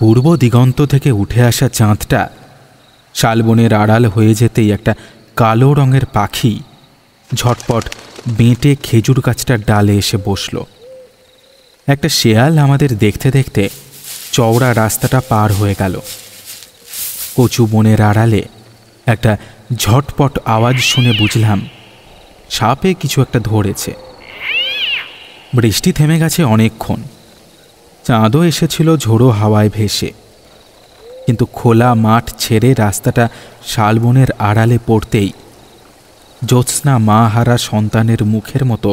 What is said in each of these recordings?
পূর্ব দিগন্ত থেকে উঠে আসা চাঁদটা শালবনের আড়াল হয়ে যেতেই একটা কালো রঙের পাখি ঝটপট বেঁটে খেজুর গাছটার ডালে এসে বসল। একটা শেয়াল আমাদের দেখতে দেখতে চওড়া রাস্তাটা পার হয়ে গেল। কচু বনের আড়ালে একটা ঝটপট আওয়াজ শুনে বুঝলাম সাপে কিছু একটা ধরেছে। বৃষ্টি থেমে গেছে অনেকক্ষণ, চাঁদও এসেছিল ঝোড়ো হাওয়ায় ভেসে, কিন্তু খোলা মাঠ ছেড়ে রাস্তাটা শালবনের আড়ালে পড়তেই জ্যোৎস্না মা হারা সন্তানের মুখের মতো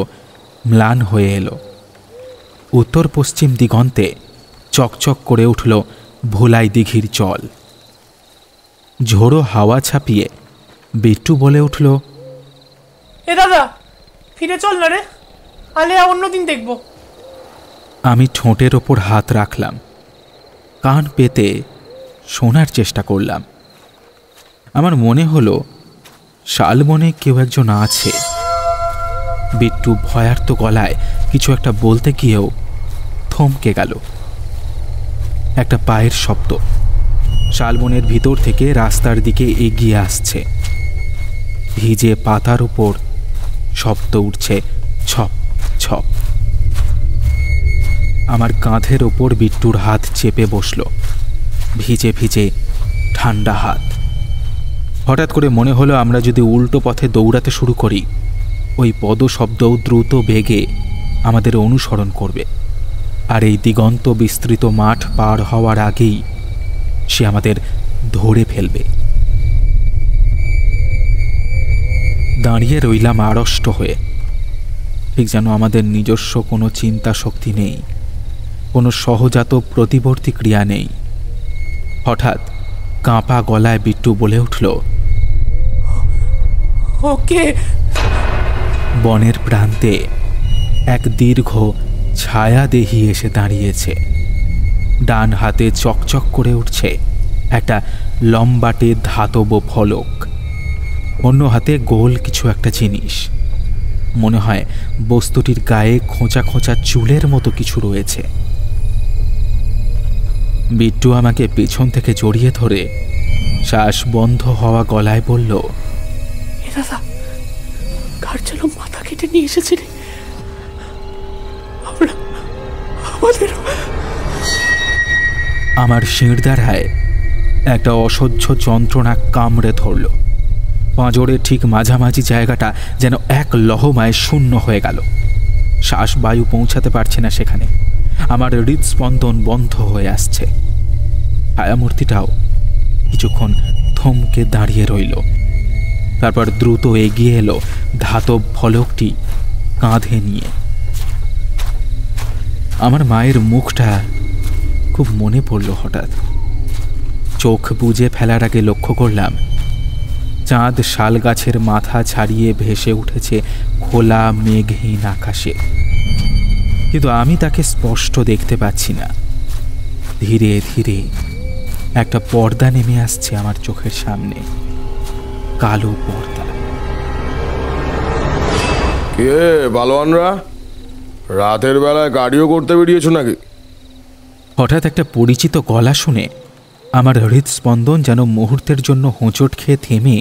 ম্লান হয়ে এলো। উত্তর পশ্চিম দিগন্তে চকচক করে উঠল ভোলাই দিঘির জল। ঝোড়ো হাওয়া ছাপিয়ে বিট্টু বলে উঠল, এ দাদা, ফিরে চল না রে, আলে অন্যদিন দেখব। আমি ঠোঁটের ওপর হাত রাখলাম, কান পেতে শোনার চেষ্টা করলাম। আমার মনে হলো শালবনে কেউ একজন আছে। বিট্টু ভয়ার্ত গলায় কিছু একটা বলতে গিয়েও থমকে গেল। একটা পায়ের শব্দ শালবনের ভিতর থেকে রাস্তার দিকে এগিয়ে আসছে। ভিজে পাতার উপর শব্দ উঠছে ছপ ছপ। আমার কাঁধের ওপর বিট্টুর হাত চেপে বসল, ভিজে ভিজে ঠান্ডা হাত। হঠাৎ করে মনে হলো আমরা যদি উল্টো পথে দৌড়াতে শুরু করি, ওই পদশব্দও দ্রুত বেগে আমাদের অনুসরণ করবে, আর এই দিগন্ত বিস্তৃত মাঠ পার হওয়ার আগেই সে আমাদের ধরে ফেলবে। দাঁড়িয়ে রইলাম আড়ষ্ট হয়ে, ঠিক যেন আমাদের নিজস্ব কোনো চিন্তা শক্তি নেই, কোনো সহজাত প্রতিবর্তী ক্রিয়া নেই। হঠাৎ কাঁপা গলায় বিট্টু বলে উঠল, ওকে। বনের প্রান্তে এক দীর্ঘ ছায়াদেহী এসে দাঁড়িয়েছে। ডান হাতে চকচক করে উঠছে একটা লম্বাটে ধাতব ফলক, অন্য হাতে গোল কিছু একটা জিনিস। মনে হয় বস্তুটির গায়ে খোঁচা খোঁচা চুলের মতো কিছু রয়েছে। বিট্টু আমাকে পেছন থেকে জড়িয়ে ধরে শ্বাস বন্ধ হওয়া গলায় বলল, এ দাদা, কার যেন মাথা কেটে নিয়ে এসেছে রে। আমার শিরদাঁড়ায় একটা অসহ্য যন্ত্রণা কামড়ে ধরল। পাঁজরের ঠিক মাঝামাঝি জায়গাটা যেন এক লহমায় শূন্য হয়ে গেল। শ্বাস বায়ু পৌঁছাতে পারছে না সেখানে। আমার হৃদস্পন্দন বন্ধ হয়ে আসছে। ছায়ামূর্তিটাও কিছুক্ষণ থমকে দাঁড়িয়ে রইল, তারপর দ্রুত এগিয়ে এলো ধাতব ফলকটি কাঁধে নিয়ে। আমার মায়ের মুখটা খুব মনে পড়ল হঠাৎ। চোখ বুজে ফেলার আগে লক্ষ্য করলাম চাঁদ শাল গাছের মাথা ছাড়িয়ে ভেসে উঠেছে খোলা মেঘহীন আকাশে, কিন্তু আমি তাকে স্পষ্ট দেখতে পাচ্ছি না। ধীরে ধীরে একটা পর্দা নেমে আসছে আমার চোখের সামনে, কালো পর্দা। কে পালোয়ানরা, রাতের বেলায় গাড়িও করতে বেরিয়েছো নাকি? হঠাৎ একটা পরিচিত গলা শুনে আমার হৃদস্পন্দন যেন মুহূর্তের জন্য হোঁচট খেয়ে থেমে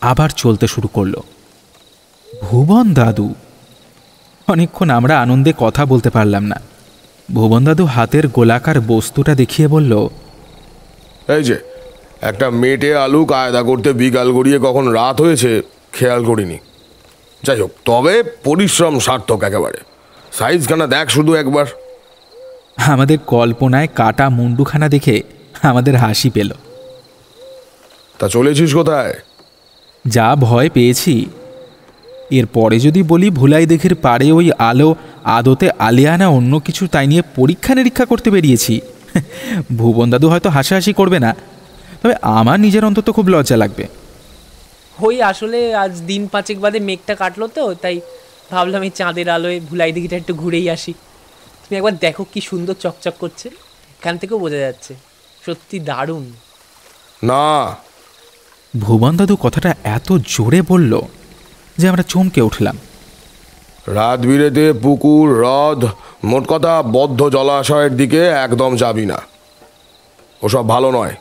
আবার চলতে শুরু করল। ভুবন দাদু! অনেকক্ষণ আমরা আনন্দে কথা বলতে পারলাম না। ভুবন দাদু হাতের গোলাকার বস্তুটা দেখিয়ে বলল, এই যে একটা মেটে আলু কায়দা করতে বিকাল গড়িয়ে কখন রাত হয়েছে খেয়াল করিনি। যাই হোক, তবে পরিশ্রম সার্থক একেবারে। সাইজখানা দেখ শুধু একবার। আমাদের কল্পনায় কাটা মুন্ডুখানা দেখে আমাদের হাসি পেল। তা চলেছিস কোথায়? যা ভয় পেয়েছি! এরপরে যদি বলি ভোলাই দিঘির পাড়ে ওই আলো আদতে আলিয়া না অন্য কিছু, তাই নিয়ে পরীক্ষা নিরীক্ষা করতে বেরিয়েছি, ভুবন দাদু হয়তো হাসাহাসি করবে না, তবে আমার নিজের অন্তত খুব লজ্জা লাগবে। ওই আসলে আজ দিন 5 বাদে মেঘটা কাটলো তো, তাই ভাবলাম এই চাঁদের আলোয় ভোলাই দিঘিটা একটু ঘুরেই আসি। তুমি একবার দেখো কি সুন্দর চকচক করছে, এখান থেকেও বোঝা যাচ্ছে। সত্যি দারুণ। না, ভুবন দাদু কথাটা এত জোরে বলল যে আমরা চমকে উঠলাম। রাত বিরেতে পুকুর, হ্রদ, মোট কথা বদ্ধ জলাশয়ের দিকে একদম যাবি না। ওসব ভালো নয়।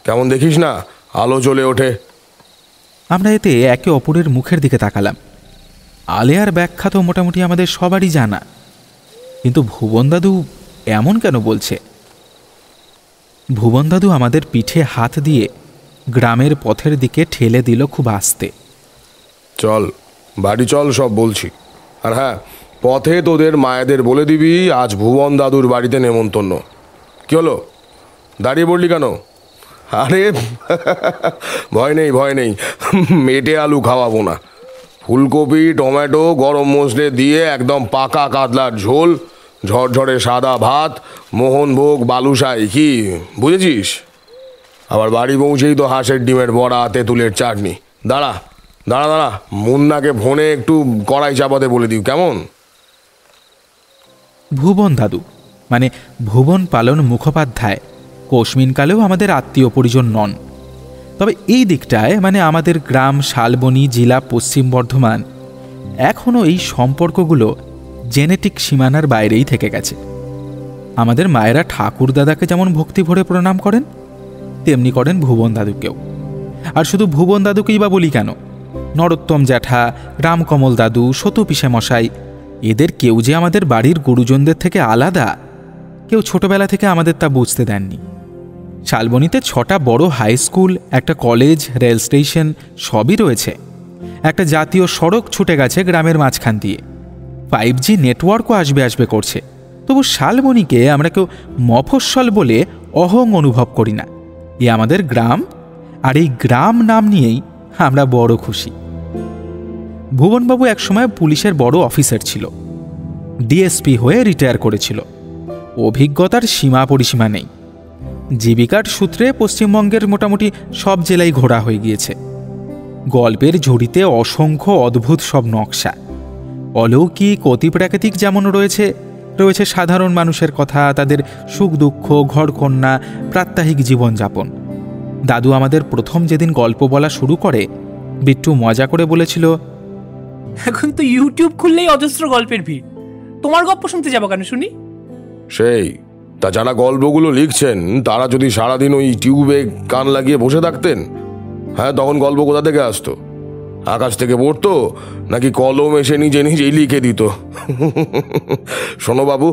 কেমন দেখিস না, আলো জ্বলে ওঠে। আমরা এতে একে অপরের মুখের দিকে তাকালাম। আলেয়ার ব্যাখ্যা তো মোটামুটি আমাদের সবারই জানা, কিন্তু ভুবন দাদু এমন কেন বলছে? ভুবন দাদু আমাদের পিঠে হাত দিয়ে গ্রামের পথের দিকে ঠেলে দিল খুব আস্তে। চল বাড়ি চল, সব বলছি। আর হ্যাঁ, পথে তোদের মায়েদের বলে দিবি আজ ভুবন দাদুর বাড়িতে নেমন্তন্ন। কি হলো, দাঁড়িয়ে পড়লি কেন? আরে ভয় নেই ভয় নেই, মেটে আলু খাওয়াবো না। ফুলকপি টমেটো গরম মশলে দিয়ে একদম পাকা কাতলার ঝোল, ঝরঝরে সাদা ভাত, মোহনভোগ বালুশাই, কি বুঝেছিস? আবার বাড়ি পৌঁছেই তো হাঁসের ডিমের বড়া, তেঁতুলের চাটনি। দাঁড়া দাঁড়া দাঁড়া, মুন্নাকে ফোনে একটু কড়াই চাপাতে বলে দিও, কেমন? ভুবন দাদু মানে ভুবন পালন মুখোপাধ্যায় কোশমিনকালেও আমাদের আত্মীয় পরিজন নন। তবে এই দিকটায় মানে আমাদের গ্রাম শালবনী জেলা পশ্চিম বর্ধমান এখনও এই সম্পর্কগুলো জেনেটিক সীমানার বাইরেই থেকে গেছে। আমাদের মায়েরা ঠাকুর দাদাকে যেমন ভক্তি ভরে প্রণাম করেন, তেমনি করেন ভুবন দাদুকেও। আর শুধু ভুবন দাদুকেই বা বলি কেন, নরোত্তম জ্যাঠা, রামকমল দাদু, সতু পিসে মশাই, এদের কেউ যে আমাদের বাড়ির গুরুজনদের থেকে আলাদা, কেউ ছোটবেলা থেকে আমাদের তা বুঝতে দেননি। শালবনীতে 6টা বড় হাই স্কুল, একটা কলেজ, রেল স্টেশন সবই রয়েছে। একটা জাতীয় সড়ক ছুটে গেছে গ্রামের মাঝখান দিয়ে। 5G নেটওয়ার্কও আসবে করছে। তবু শালবনীকে আমরা কেউ মফস্বল বলে অহং অনুভব করি না। এ আমাদের গ্রাম, আর এই গ্রাম নাম নিয়েই আমরা বড় খুশি। ভুবনবাবু একসময় পুলিশের বড় অফিসার ছিল, ডিএসপি হয়ে রিটায়ার করেছিল। অভিজ্ঞতার সীমা পরিসীমা নেই। জীবিকার সূত্রে পশ্চিমবঙ্গের মোটামুটি সব জেলায় ঘোরা হয়ে গিয়েছে। গল্পের ঝুড়িতে অসংখ্য অদ্ভুত সব নকশা, অলৌকিক অতিপ্রাকৃতিক যেমন রয়েছে, রয়েছে সাধারণ মানুষের কথা, তাদের সুখ দুঃখ, ঘরকন্যা, প্রাত্যহিক জীবনযাপন। দাদু আমাদের প্রথম যেদিন গল্প বলা শুরু করে, বিট্টু মজা করে বলেছিল, এখন তো ইউটিউব খুললেই অজস্র গল্পের ভিড়, তোমার গল্প শুনতে যাবো কেন শুনি? সেই তা যারা গল্পগুলো লিখছেন তারা যদি সারাদিন ওই টিউবে কান লাগিয়ে বসে থাকতেন, হ্যাঁ, তখন গল্প কোথা থেকে আসতো? আকাশ থেকে পড়তো নাকি কলম এসে নিজে নিজেই লিখে দিত? শোনো বাবু,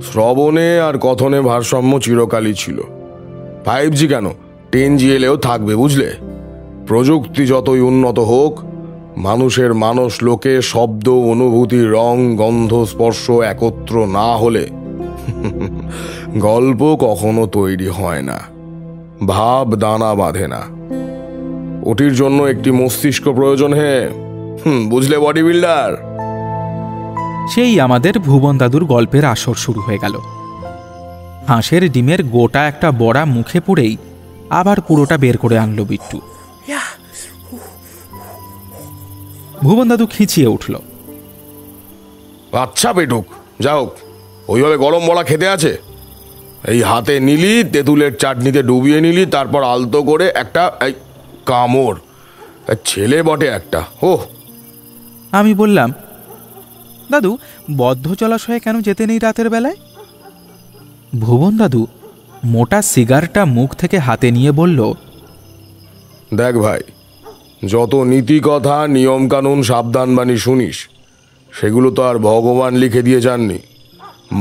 শ্রবণে আর কথনে ভারসাম্য চিরকালই ছিল। 5G কেন, 10G এলেও থাকবে, বুঝলে? প্রযুক্তি যতই উন্নত হোক, মানুষের মানস লোকে শব্দ, অনুভূতি, রং, গন্ধ, স্পর্শ একত্র না হলে গল্প কখনো তৈরি হয় না, ভাব দানা বাঁধে না। ওটির জন্য একটি মস্তিষ্ক প্রয়োজন। হে, বুঝলে বডি বিল্ডার? সেই আমাদের ভুবন দাদুর গল্পের আসর শুরু হয়ে গেল। হাঁসের ডিমের গোটা একটা বড়া মুখে পুড়েই আবার পুরোটা বের করে আনলো বিট্টু। ভুবন দাদু খিঁচিয়ে উঠল। আচ্ছা পেটুক, যাও, ওইভাবে গরম বড়া খেতে আছে? এই হাতে নিলি, তেঁতুলের চাটনিতে ডুবিয়ে নিলি, তারপর আলতো করে একটা এই কামড়। ছেলে বটে একটা। ও, আমি বললাম, দাদু বদ্ধ জলাশয়ে কেন যেতে নেই রাতের বেলায়? ভুবন দাদু মোটা সিগারটা মুখ থেকে হাতে নিয়ে বলল, দেখ ভাই, যত নীতি কথা, নিয়ম কানুন, সাবধানবাণী শুনিস, সেগুলো তো আর ভগবান লিখে দিয়ে যাননি।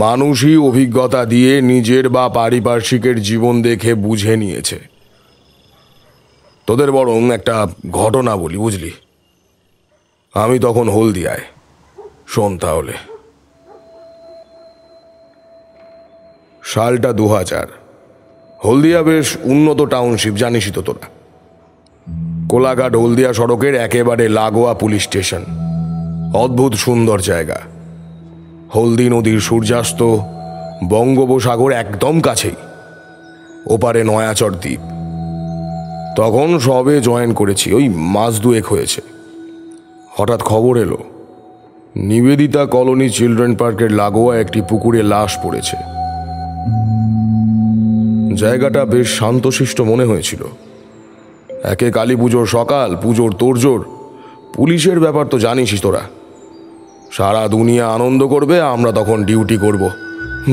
মানুষই অভিজ্ঞতা দিয়ে নিজের বা পারিপার্শ্বিকের জীবন দেখে বুঝে নিয়েছে। তোদের বরং একটা ঘটনা বলি, বুঝলি? আমি তখন হলদিয়ায়। শোন তাহলে। সালটা 2000। হলদিয়া বেশ উন্নত টাউনশিপ, জানিসই তো তোরা। কোলাঘাট হলদিয়া সড়কের একেবারে লাগোয়া পুলিশ স্টেশন। অদ্ভুত সুন্দর জায়গা। হলদি নদীর সূর্যাস্ত, বঙ্গোপসাগর একদম কাছেই, ওপারে নয়াচর দ্বীপ। তখন সবে জয়েন করেছি, ওই মাস 2 হয়েছে। হঠাৎ খবর এলো, নিবেদিতা কলোনি চিলড্রেন পার্কের লাগোয়া একটি পুকুরে লাশ পড়েছে। জায়গাটা বেশ শান্তশিষ্ট মনে হয়েছিল। একে কালী পুজোর সকাল, পুজোর তোড়জোড়। পুলিশের ব্যাপার তো জানিসই তোরা, সারা দুনিয়া আনন্দ করবে, আমরা তখন ডিউটি করব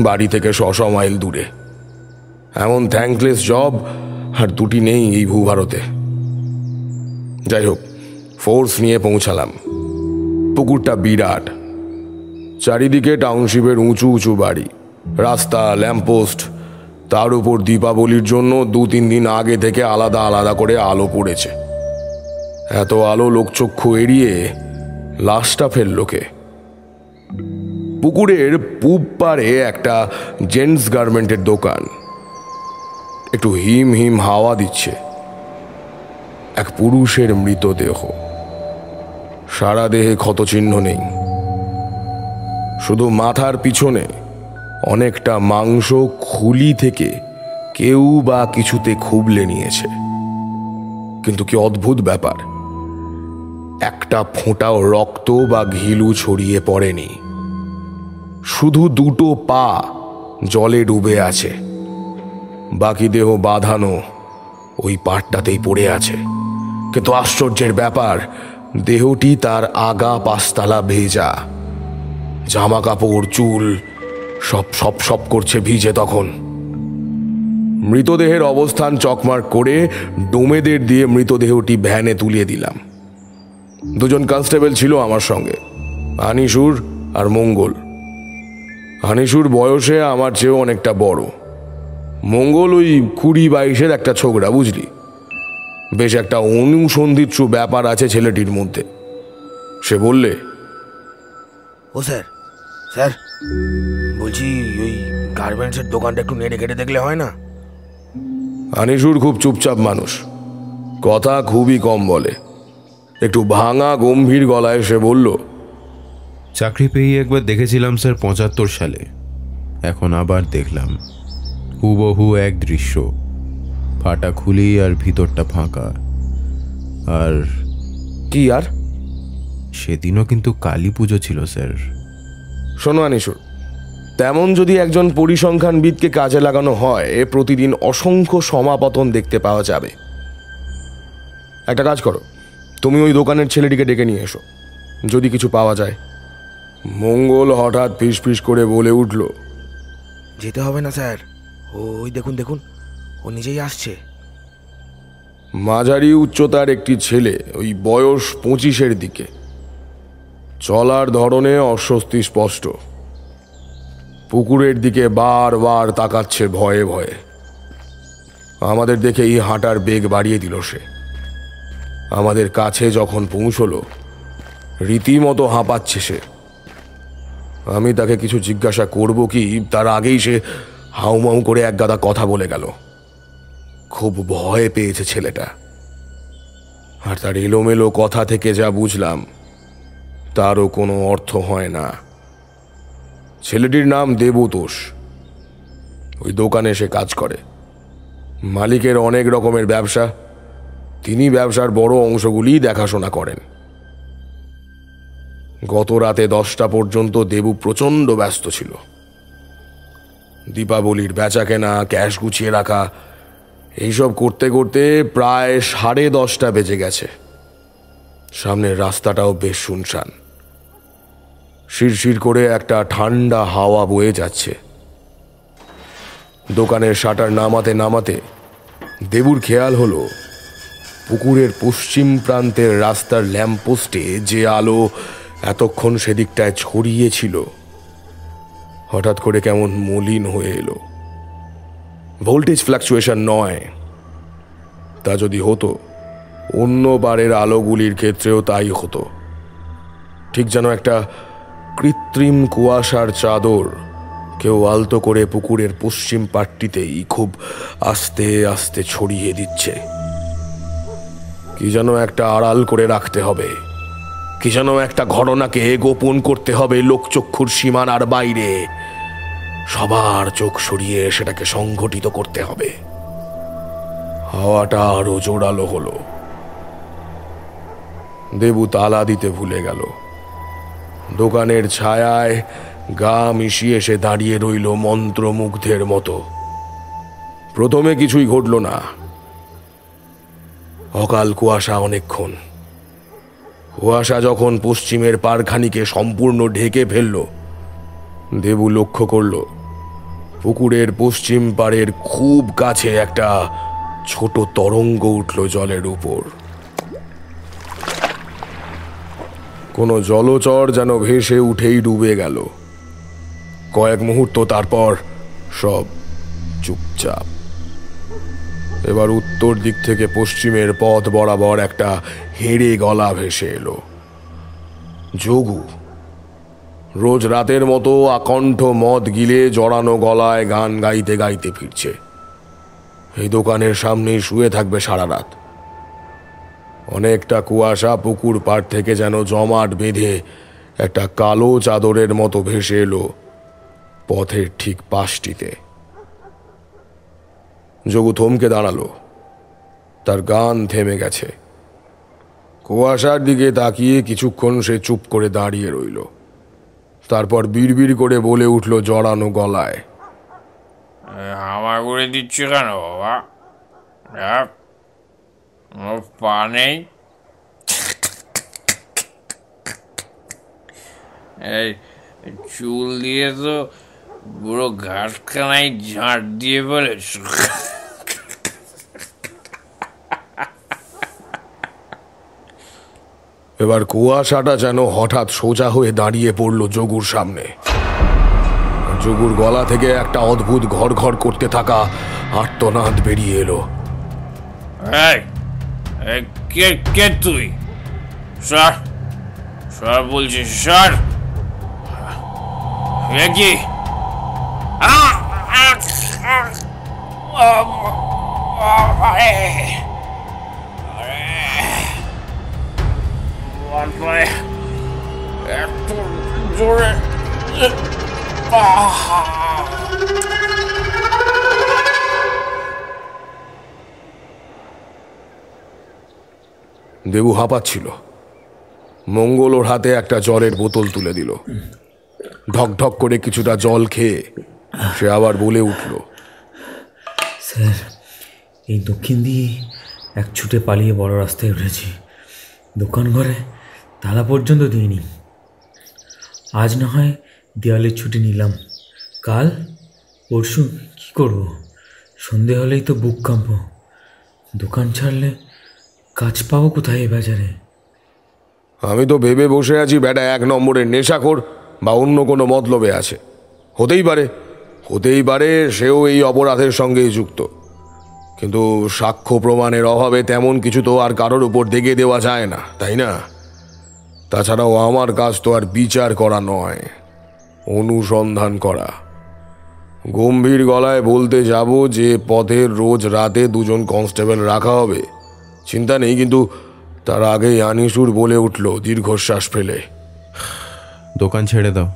বাড়ি থেকে 100 মাইল দূরে। এমন থ্যাঙ্কলেস জব আর দুটি নেই এই ভূভারতে। যাই হোক, ফোর্স নিয়ে পৌঁছালাম। পুকুরটা বিরাট, চারিদিকে টাউনশিপের উঁচু উঁচু বাড়ি, রাস্তা, ল্যাম্পপোস্ট। তার উপর দীপাবলির জন্য 2-3 দিন আগে থেকে আলাদা আলাদা করে আলো পড়েছে। এত আলো লোকচক্ষু এড়িয়ে লাশটা ফেলল কে? পুকুরের পূব পারে একটা জেন্টস গার্মেন্টের দোকান। একটু হিম হিম হাওয়া দিচ্ছে। এক পুরুষের মৃতদেহ, সারা দেহে ক্ষতচিহ্ন নেই, শুধু মাথার পিছনে অনেকটা মাংস খুলি থেকে কেউ বা কিছুতে খুবলে নিয়েছে। কিন্তু কি অদ্ভুত ব্যাপার, একটা ফোঁটাও রক্ত বা ঘিলু ছড়িয়ে পড়েনি। শুধু দুটো পা জলে ডুবে আছে, বাকি দেহ বাঁধানো ওই পাটটাতেই পড়ে আছে। কিন্তু আশ্চর্যের ব্যাপার, দেহটি তার আগা পাঁচতলা ভেজা, জামা কাপড় চুল সব সব সব করছে ভিজে। তখন মৃতদেহের অবস্থান চকমার্ক করে ডোমেদের দিয়ে মৃতদেহটি ভ্যানে তুলিয়ে দিলাম। 2জন কনস্টেবল ছিল আমার সঙ্গে, আনিসুর আর মঙ্গল। আনিসুর বয়সে আমার চেয়েও অনেকটা বড়, মঙ্গল ওই 20-22-এর একটা ছোকরা, বুঝলি। বেশ একটা অনুসন্ধিৎসু ব্যাপার আছে ছেলেটির মধ্যে। সে বললে, ও স্যার, স্যার বলছি ওই গার্মেন্টসের দোকানটা একটু নেড়ে কেটে দেখলে হয় না? আনিসুর খুব চুপচাপ মানুষ, কথা খুবই কম বলে। একটু ভাঙা গম্ভীর গলায় সে বলল, চাকরি পেয়ে একবার দেখেছিলাম স্যার 75 সালে, এখন আবার দেখলাম হুবহু এক দৃশ্য, ফাটা খুলি আর ভিতরটা ফাঁকা। আর কি আর? সেদিনও কিন্তু কালী পুজো ছিল স্যার। শোনো আনিসুর, তেমন যদি একজন পরিসংখ্যানবিদকে কাজে লাগানো হয়, প্রতিদিন অসংখ্য সমাপতন দেখতে পাওয়া যাবে। একটা কাজ করো, তুমি ওই দোকানের ছেলেটিকে ডেকে নিয়ে এসো, যদি কিছু পাওয়া যায়। মঙ্গল হঠাৎ ফিস করে বলে উঠল, যেতে হবে না স্যার, ওই দেখুন দেখুন, ও নিজেই আসছে। মাঝারি উচ্চতার একটি ছেলে, ওই বয়স 25-এর দিকে। চলার ধরনে অস্বস্তি স্পষ্ট। পুকুরের দিকে বারবার তাকাচ্ছে ভয়ে ভয়ে। আমাদের দেখেই হাঁটার বেগ বাড়িয়ে দিল সে। আমাদের কাছে যখন পৌঁছলো, রীতিমতো হাঁপাচ্ছে সে। আমি তাকে কিছু জিজ্ঞাসা করব কি, তার আগেই সে হাউমাউ করে একগাদা কথা বলে গেল। খুব ভয় পেয়েছে ছেলেটা। আর তার এলোমেলো কথা থেকে যা বুঝলাম, তারও কোনো অর্থ হয় না। ছেলেটির নাম দেবতোষ। ওই দোকানে সে কাজ করে। মালিকের অনেক রকমের ব্যবসা, তিনি ব্যবসার বড় অংশগুলি দেখাশোনা করেন। গত রাতে 10টা পর্যন্ত দেবু প্রচণ্ড ব্যস্ত ছিল। দীপাবলির বেচা কেনা, ক্যাশ গুছিয়ে রাখা, এইসব করতে করতে প্রায় 10:30 বেজে গেছে। সামনের রাস্তাটাও বেশ শুনশান। শিরশির করে একটা ঠান্ডা হাওয়া বয়ে যাচ্ছে। দোকানের শাটার নামাতে নামাতে দেবুর খেয়াল হলো, পুকুরের পশ্চিম প্রান্তের রাস্তার ল্যাম্পপোস্টে যে আলো এতক্ষণ সেদিকটায় ছড়িয়েছিল, হঠাৎ করে কেমন মলিন হয়ে এলো। ভোল্টেজ ফ্ল্যাকচুয়েশন নয়, তা যদি হতো অন্য বারের আলোগুলির ক্ষেত্রেও তাই হতো। ঠিক যেন একটা কৃত্রিম কুয়াশার চাদর কেউ আলতো করে পুকুরের পশ্চিম পাটটিতেই খুব আস্তে আস্তে ছড়িয়ে দিচ্ছে। কি যেন একটা আড়াল করে রাখতে হবে, কি যেন একটা ঘটনাকে গোপন করতে হবে লোকচক্ষুর সীমানার বাইরে। সবার চোখ সরিয়ে সেটাকে সংঘটিত করতে হবে। হাওয়াটা আরো জোরালো হলো। দেবু তালা দিতে ভুলে গেল। দোকানের ছায়ায় গা মিশিয়ে সে দাঁড়িয়ে রইল মন্ত্রমুগ্ধের মতো। প্রথমে কিছুই ঘটল না। অকাল কুয়াশা অনেকক্ষণ। কুয়াশা যখন পশ্চিমের পারখানিকে সম্পূর্ণ ঢেকে ফেলল, দেবু লক্ষ্য করল পুকুরের পশ্চিম পাড়ের খুব কাছে একটা ছোট তরঙ্গ উঠল জলের উপর। কোনো জলচর যেন ভেসে উঠেই ডুবে গেল। কয়েক মুহূর্ত তারপর সব চুপচাপ। এবার উত্তর দিক থেকে পশ্চিমের পথ বরাবর একটা হেঁড়ে গলা ভেসে এলো। যোগু রোজ রাতের মতো আকণ্ঠ মদ গিলে জড়ানো গলায় গান গাইতে গাইতে ফিরছে। এই দোকানের সামনেই শুয়ে থাকবে সারা রাত। অনেকটা কুয়াশা পুকুর পাড় থেকে যেন জমাট বেঁধে একটা কালো চাদরের মতো ভেসে এলো পথের ঠিক পাশটিতে। যোগু থমকে দাঁড়ালো। তার গান থেমে গেছে। কুয়াশার দিকে তাকিয়ে কিছুক্ষণ সে চুপ করে দাঁড়িয়ে রইল। তারপর বিড়বিড় করে বলে উঠল জড়ানো গলায়, হামা করে দিচ্ছ কেন বাবা? আমার পা নেই। এই চুল দিয়ে তো পুরো ঘাটখানায় ঝাঁট দিয়ে ফেলেছ। এবার কুয়াশাটা যেন হঠাৎ সোজা হয়ে দাঁড়িয়ে পড়ল যোগুর সামনে। যোগুর গলা থেকে একটা অদ্ভুত ঘর ঘর করতে থাকা আর্তনাদ বেরিয়ে এলো। কে কে তুই? স্যার স্যার বলছি, স্যার কি? এত জোরে দেবু হাঁপাচ্ছিল। মঙ্গল ওর হাতে একটা জলের বোতল তুলে দিল। ঢক ঢক করে কিছুটা জল খেয়ে সে আবার বলে উঠল, স্যার, এই দক্ষিণ দিয়ে এক ছুটে পালিয়ে বড় রাস্তায় উঠেছি। দোকান ঘরে তালা পর্যন্ত দিইনি। আজ না হয় দেওয়ালের ছুটি নিলাম, কাল পরশু কী করব? সন্ধে হলেই তো বুক কাঁপব। দোকান ছাড়লে কাজ পাবো কোথায় এ বাজারে? আমি তো ভেবে বসে আছি বেটা এক নম্বরের নেশাখোর বা অন্য কোনো মতলবে আছে। হতেই পারে সেও এই অপরাধের সঙ্গেই যুক্ত। কিন্তু সাক্ষ্য প্রমাণের অভাবে তেমন কিছু তো আর কারোর উপর দেখিয়ে দেওয়া যায় না, তাই না? তাছাড়াও আমার কাজ তো আর বিচার করা নয়, অনুসন্ধান করা। গম্ভীর গলায় বলতে যাব যে পথের রোজ রাতে দুজন কনস্টেবল রাখা হবে, চিন্তা নেই। কিন্তু তার আগেই আনিসুর বলে উঠল দীর্ঘশ্বাস ফেলে, দোকান ছেড়ে দাও।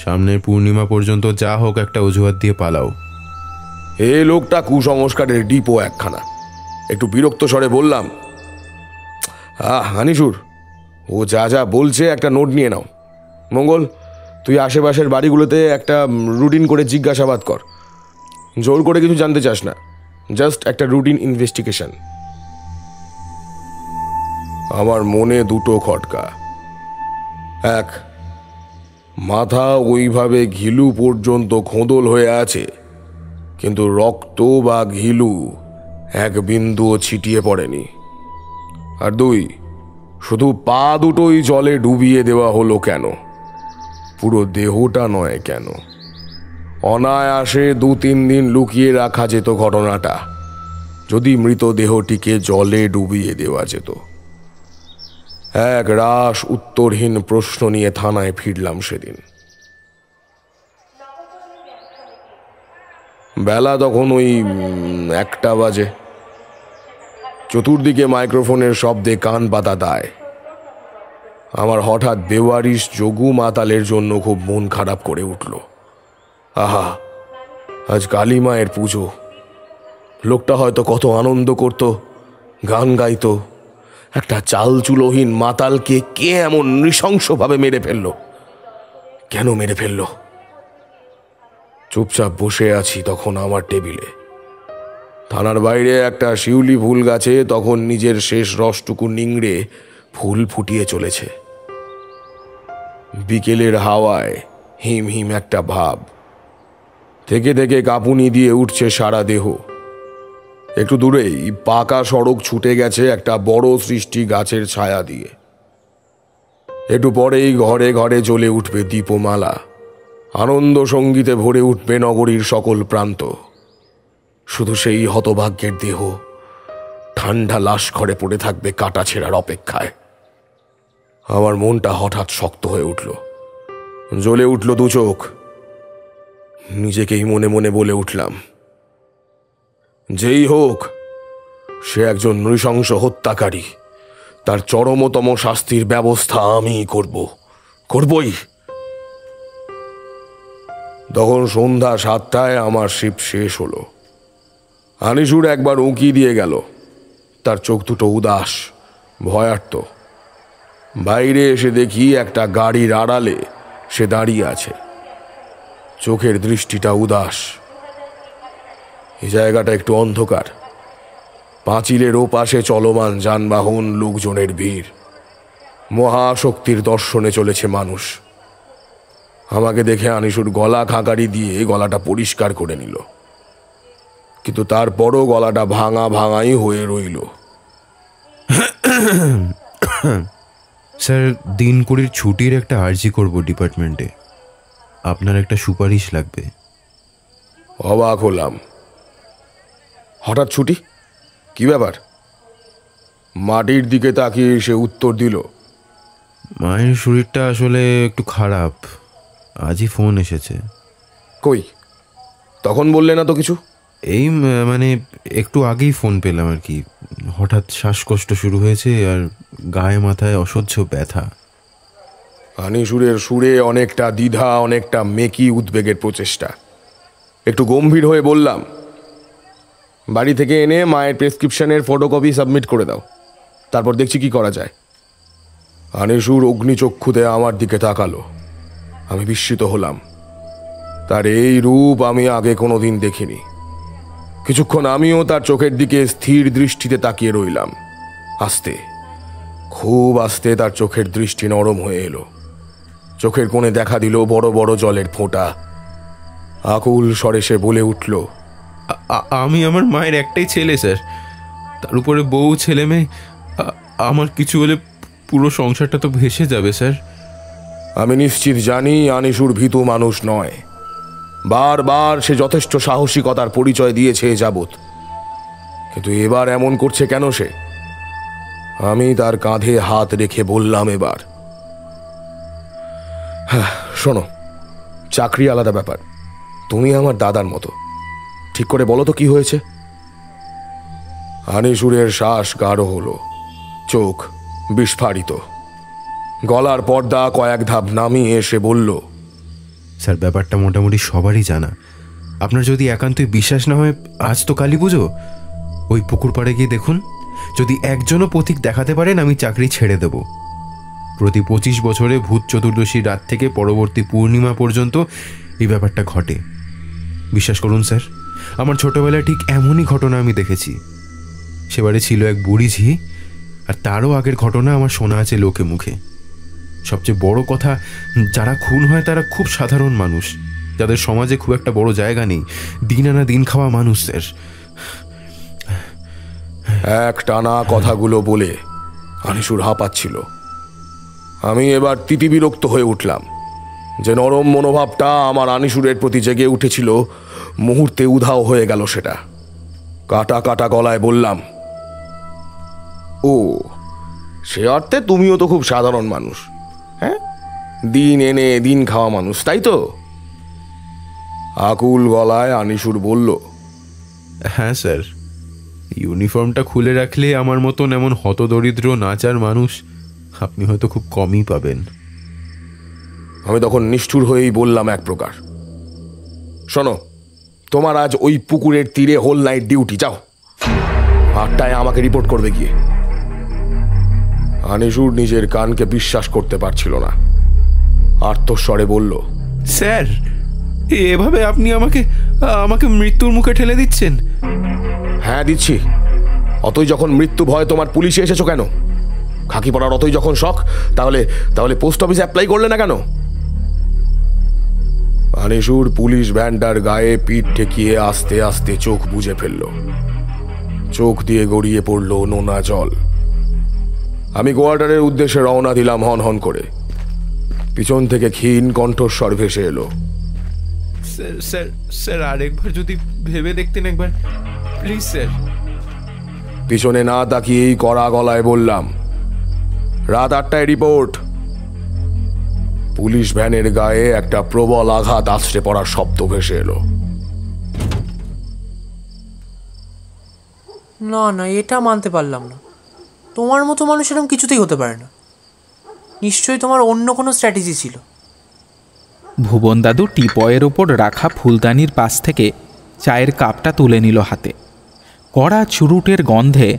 সামনের পূর্ণিমা পর্যন্ত যা হোক একটা অজুহাত দিয়ে পালাও। এ লোকটা কুসংস্কারের ডিপো একখানা। একটু বিরক্ত স্বরে বললাম, আনিসুর, ও যা যা বলছে একটা নোট নিয়ে নাও। মঙ্গল, তুই আশেপাশের বাড়িগুলোতে একটা রুটিন করে জিজ্ঞাসাবাদ কর। জোর করে কিছু জানতে চাস না, জাস্ট একটা রুটিন ইনভেস্টিগেশন। আমার মনে দুটো খটকা। এক, মাথা ওইভাবে ঘিলু পর্যন্ত খোঁদল হয়ে আছে, কিন্তু রক্ত বা ঘিলু এক বিন্দুও ছিটিয়ে পড়েনি। আর দুই, শুধু পা দুটোই জলে ডুবিয়ে দেওয়া হলো কেন? পুরো দেহটা নয় কেন? অনায়াসে 2-3 দিন লুকিয়ে রাখা যেত ঘটনাটা, যদি মৃতদেহটিকে জলে ডুবিয়ে দেওয়া যেত। এক রাশ উত্তরহীন প্রশ্ন নিয়ে থানায় ফিরলাম সেদিন। বেলা তখন ওই 1টা বাজে। চতুর্দিকে মাইক্রোফোনের শব্দে কান পাতা দায়। আমার হঠাৎ বেওয়ারিশ যোগু মাতালের জন্য খুব মন খারাপ করে উঠল। আহা, আজ কালী মায়ের পুজো। লোকটা হয়তো কত আনন্দ করত, গান গাইতো। একটা চালচুলোহীন মাতালকে কে এমন নৃশংসভাবে মেরে ফেললো? কেন মেরে ফেললো? চুপচাপ বসে আছি তখন আমার টেবিলে। থানার বাইরে একটা শিউলি ফুল গাছে তখন নিজের শেষ রসটুকু নিংড়ে ফুল ফুটিয়ে চলেছে। বিকেলের হাওয়ায় হিম হিম একটা ভাব। থেকে থেকে কাঁপুনি দিয়ে উঠছে সারা দেহ। একটু দূরেই পাকা সড়ক ছুটে গেছে একটা বড় সৃষ্টি গাছের ছায়া দিয়ে। একটু পরেই ঘরে ঘরে জ্বলে উঠবে দীপমালা, আনন্দ সঙ্গীতে ভরে উঠবে নগরীর সকল প্রান্ত। শুধু সেই হতভাগ্যের দেহ ঠান্ডা লাশ ঘরে পড়ে থাকবে কাটা ছেঁড়ার অপেক্ষায়। আমার মনটা হঠাৎ শক্ত হয়ে উঠল, জ্বলে উঠল দু চোখ। নিজেকেই মনে মনে বলে উঠলাম, যেই হোক সে একজন নৃশংস হত্যাকারী, তার চরমতম শাস্তির ব্যবস্থা আমিই করবই। তখন সন্ধ্যা 7টায় আমার শিফট শেষ হলো। আনিসুর একবার উঁকি দিয়ে গেল, তার চোখ দুটো উদাস, ভয়ার্ত। বাইরে এসে দেখি একটা গাড়ির আড়ালে সে দাঁড়িয়ে আছে, চোখের দৃষ্টিটা উদাস। এই জায়গাটা একটু অন্ধকার, পাঁচিলের ওপাশে চলমান যানবাহন, লোকজনের ভিড়। মহাশক্তির দর্শনে চলেছে মানুষ। আমাকে দেখে আনিসুর গলা খাঁকারি দিয়ে গলাটা পরিষ্কার করে নিল, কিন্তু তারপরও গলাটা ভাঙাই হয়ে রইল। স্যার, দিন কুড়ির ছুটির একটা আর্জি করব ডিপার্টমেন্টে। আপনার একটা সুপারিশ লাগবে। অবাক হলাম, হঠাৎ ছুটি? কি ব্যাপার? মাটির দিকে তাকিয়ে সে উত্তর দিল, মায়ের শরীরটা আসলে একটু খারাপ, আজই ফোন এসেছে। কই, তখন বললে না তো কিছু? এই মানে একটু আগেই ফোন পেলাম আর কি। হঠাৎ শ্বাসকষ্ট শুরু হয়েছে আর গায়ে মাথায় অসহ্য ব্যথা। আনিসুরের সুরে অনেকটা দ্বিধা, অনেকটা মেকি উদ্বেগের প্রচেষ্টা। একটু গম্ভীর হয়ে বললাম, বাড়ি থেকে এনে মায়ের প্রেসক্রিপশনের ফটোকপি সাবমিট করে দাও, তারপর দেখছি কি করা যায়। আনিসুর অগ্নিচক্ষুতে আমার দিকে তাকালো। আমি বিস্মিত হলাম, তার এই রূপ আমি আগে কোনোদিন দেখিনি। কিছুক্ষণ আমিও তার চোখের দিকে স্থির দৃষ্টিতে তাকিয়ে রইলাম। আস্তে, খুব আস্তে তার চোখের দৃষ্টি নরম হয়ে এলো। চোখের কোণে দেখা দিল বড় বড় জলের ফোঁটা। আকুল স্বরে সে বলে উঠল, আমি আমার মায়ের একটাই ছেলে স্যার, তার উপরে বউ, ছেলে মেয়ে। আমার কিছু হলে পুরো সংসারটা তো ভেসে যাবে স্যার। আমি নিশ্চিত জানি আনিসুর ভীতু মানুষ নয়। বারবার সে যথেষ্ট সাহসিকতার পরিচয় দিয়েছে এ যাবৎ, কিন্তু এবার এমন করছে কেন সে? আমি তার কাঁধে হাত রেখে বললাম, এবার হ্যাঁ শোনো, চাকরি আলাদা ব্যাপার, তুমি আমার দাদার মতো, ঠিক করে বলো তো কি হয়েছে? আনিসুরের শ্বাস গাঢ় হলো, চোখ বিস্ফারিত, গলার পর্দা কয়েক ধাপ নামিয়ে এসে বলল, স্যার ব্যাপারটা মোটামুটি সবারই জানা। আপনার যদি একান্তই বিশ্বাস না হয়, আজ তো কালী পুজো, ওই পুকুর পাড়ে গিয়ে দেখুন। যদি একজনও পথিক দেখাতে পারেন, আমি চাকরি ছেড়ে দেব। প্রতি 25 বছরে ভূত চতুর্দশী রাত থেকে পরবর্তী পূর্ণিমা পর্যন্ত এই ব্যাপারটা ঘটে। বিশ্বাস করুন স্যার, আমার ছোটবেলায় ঠিক এমনই ঘটনা আমি দেখেছি। সেবারে ছিল এক বুড়ি ঝি, আর তারও আগের ঘটনা আমার শোনা আছে লোকে মুখে। সবচেয়ে বড় কথা, যারা খুন হয় তারা খুব সাধারণ মানুষ, যাদের সমাজে খুব একটা বড় জায়গা নেই, দিন আনা দিন খাওয়া মানুষ স্যার। এক টানা কথাগুলো বলে আনিসুর হাঁপাচ্ছিল। আমি এবার তিতিবিরক্ত হয়ে উঠলাম। যে নরম মনোভাবটা আমার আনিসুরের প্রতি জেগে উঠেছিল, মুহূর্তে উধাও হয়ে গেল সেটা। কাটা কাটা গলায় বললাম, ও সে অর্থে তুমিও তো খুব সাধারণ মানুষ, হ্যাঁ, দিন এনে দিন খাওয়া মানুষ, তাই তো? আকুল গলায় আনিসুর বলল, হ্যাঁ স্যার, ইউনিফর্মটা খুলে রাখলে আমার মতন এমন হতদরিদ্র নাচার মানুষ আপনি হয়তো খুব কমই পাবেন। আমি তখন নিষ্ঠুর হয়েই বললাম এক প্রকার, শোনো, তোমার আজ ওই পুকুরের তীরে হোল নাইট ডিউটি, যাও, 8টায় আমাকে রিপোর্ট করবে গিয়ে। আনিসুর নিজের কানকে বিশ্বাস করতে পারছিল না, আর্তস্বরে বলল, স্যার এভাবে আপনি আমাকে মৃত্যুর মুখে ঠেলে দিচ্ছেন? হ্যাঁ দিচ্ছি। অতই যখন মৃত্যু ভয় তোমার পুলিশে এসেছো কেন? খাকি পড়ার অতই যখন শখ, তাহলে পোস্ট অফিসে অ্যাপ্লাই করলে না কেন? আনিসুর পুলিশ ভ্যানটার গায়ে পিঠ ঠেকিয়ে আস্তে আস্তে চোখ বুজে ফেলল। চোখ দিয়ে গড়িয়ে পড়ল নোনা জল। আমি কোয়ার্টারের উদ্দেশ্যে রওনা দিলাম হন হন করে। পিছন থেকে ক্ষীণ কণ্ঠস্বর ভেসে এলো, স্যার স্যার স্যার আরেকবার যদি ভেবে দেখতেন একবার, প্লিজ স্যার। পিছনে না তাকিয়েই কড়া গলায় বললাম, রাত 8টায় রিপোর্ট। পুলিশ ভ্যানের গায়ে একটা প্রবল আঘাত আছড়ে পড়ার শব্দ ভেসে এলো। না না, এটা মানতে পারলাম না। তোমার মতো মানুষ এরকম কিছুতেই হতে পারে না। নিশ্চয়ই তোমার অন্য কোনো স্ট্র্যাটেজি ছিল। ভুবন দাদু টিপয়ের ওপর রাখা ফুলদানির পাশ থেকে চায়ের কাপটা তুলে নিল হাতে। কড়া চুরুটের গন্ধে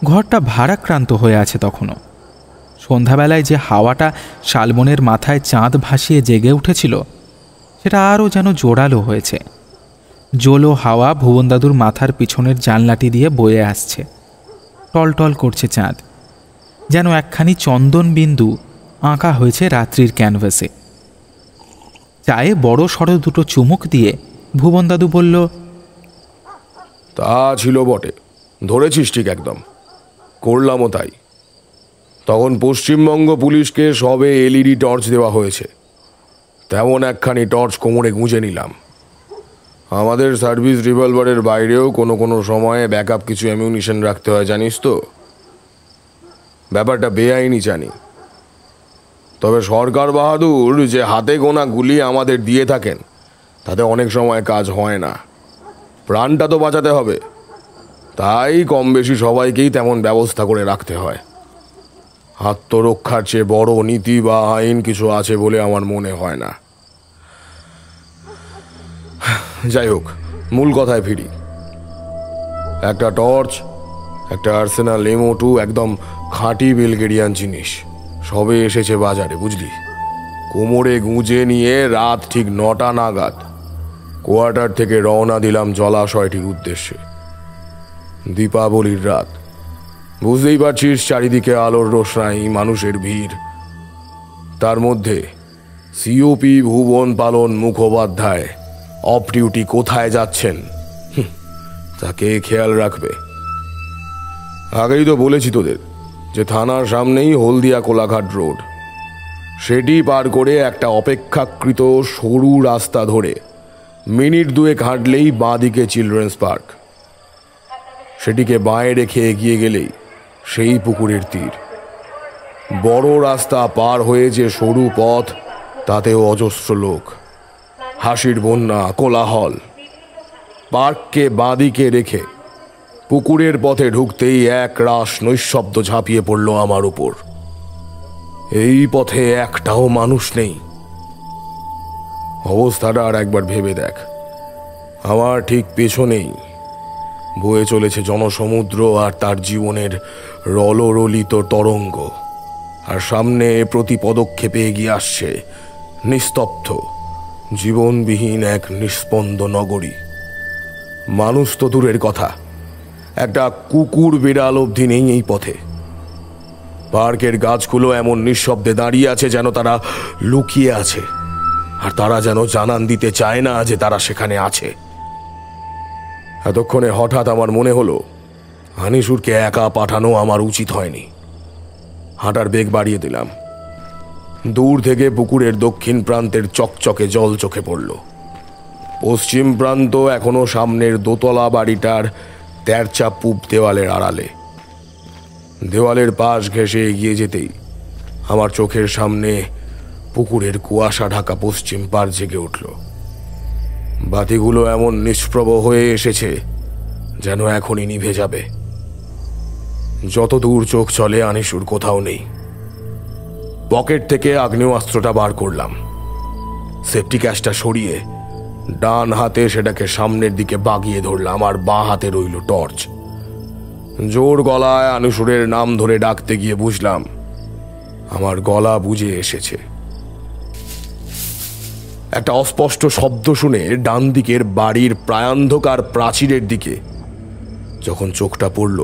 ঘরটা ভারাক্রান্ত হয়ে আছে তখনও। সন্ধ্যাবেলায় যে হাওয়াটা শালবনের মাথায় চাঁদ ভাসিয়ে জেগে উঠেছিল, সেটা আরও যেন জোরালো হয়েছে। জোলো হাওয়া ভুবন দাদুর মাথার পিছনের জানলাটি দিয়ে বয়ে আসছে। টলটল করছে চাঁদ, যেন একখানি চন্দন বিন্দু আঁকা হয়েছে রাত্রির ক্যানভাসে। চায়ে বড় সড়ো দুটো চুমুক দিয়ে ভুবন দাদু বলল, তা ছিল বটে, ধরেছিস ঠিক একদম, করলামও তাই। তখন পশ্চিমবঙ্গ পুলিশকে সবে এলইডি টর্চ দেওয়া হয়েছে। তেমন একখানি টর্চ কোমরে গুঁজে নিলাম। আমাদের সার্ভিস রিভলভারের বাইরেও কোনো কোনো সময়ে ব্যাকআপ কিছু অ্যামিউনিশন রাখতে হয়, জানিস তো। ব্যাপারটা বেআইনি জানি, তবে সরকার বাহাদুর যে হাতে গোনা গুলি আমাদের দিয়ে থাকেন, তাতে অনেক সময় কাজ হয় না। প্রাণটা তো বাঁচাতে হবে, তাই কম বেশি সবাইকেই তেমন ব্যবস্থা করে রাখতে হয়। আত্মরক্ষার চেয়ে বড় নীতি বা আইন কিছু আছে বলে আমার মনে হয় না। যাই হোক, মূল কথায় ফিরি। একটা টর্চ, একটা আর্সেনাল M02, একদম খাঁটি বেলগেরিয়ান জিনিস, সবে এসেছে বাজারে, বুঝলি। কোমরে গুঁজে নিয়ে রাত ঠিক 9টা নাগাদ কোয়ার্টার থেকে রওনা দিলাম জলাশয়টির উদ্দেশ্যে। দীপাবলির রাত, বুঝতেই পারছিস, চারিদিকে আলোর রোশনাই, মানুষের ভিড়। তার মধ্যে সিওপি ভুবন পালন মুখোপাধ্যায় অফ ডিউটি কোথায় যাচ্ছেন তাকে খেয়াল রাখবে। আগেই তো বলেছি তোদের যে থানার সামনেই হলদিয়া কোলাঘাট রোড। সেটি পার করে একটা অপেক্ষাকৃত সরু রাস্তা ধরে মিনিট 2 হাঁটলেই বাঁদিকে চিলড্রেন্স পার্ক। সেটিকে বাঁয়ে রেখে এগিয়ে গেলেই সেই পুকুরের তীর। বড় রাস্তা পার হয়ে যে সরু পথ, তাতেও অজস্র লোক, হাসির বন্যা, কোলাহল। পার্ককে বাঁদিকে রেখে পুকুরের পথে ঢুকতেই এক রাশ নৈশব্দ ঝাঁপিয়ে পড়ল আমার উপর। এই পথে একটাও মানুষ নেই। অবস্থাটা আর একবার ভেবে দেখ। আমার ঠিক পেছনেই বয়ে চলেছে জনসমুদ্র আর তার জীবনের রলরলিত তরঙ্গ, আর সামনে প্রতি পদক্ষেপে এগিয়ে আসছে নিস্তব্ধ জীবনবিহীন এক নিস্পন্দ নগরী। মানুষ তো দূরের কথা, একটা কুকুর বিড়াল অবধি নেই এই পথে। পার্কের গাছগুলো এমন নিঃশব্দে দাঁড়িয়ে আছে যেন তারা লুকিয়ে আছে, আর তারা যেন জানান দিতে চায় না যে তারা সেখানে আছে। এতক্ষণে হঠাৎ আমার মনে হলো আনিসুরকে একা পাঠানো আমার উচিত হয়নি। হাঁটার বেগ বাড়িয়ে দিলাম। দূর থেকে পুকুরের দক্ষিণ প্রান্তের চকচকে জল চোখে পড়ল। পশ্চিম প্রান্ত এখনো সামনের দোতলা বাড়িটার তেরচা পূব দেওয়ালের আড়ালে। দেওয়ালের পাশ ঘেঁষে এগিয়ে যেতেই আমার চোখের সামনে পুকুরের কুয়াশা ঢাকা পশ্চিম পাড় জেগে উঠল। বাতিগুলো এমন নিষ্প্রভ হয়ে এসেছে যেন এখনই নিভে যাবে। যত দূর চোখ চলে আনিসুর কোথাও নেই। পকেট থেকে আগ্নেয়াস্ত্রটা বার করলাম। সেফটি ক্যাশটা সরিয়ে ডান হাতে সেটাকে সামনের দিকে বাগিয়ে ধরলাম, আর বাঁ হাতে রইল টর্চ। জোর গলায় আনিসুরের নাম ধরে ডাকতে গিয়ে বুঝলাম আমার গলা বুঝে এসেছে। একটা অস্পষ্ট শব্দ শুনে ডান দিকের বাড়ির প্রায়ান্ধকার প্রাচীরের দিকে যখন চোখটা পড়ল,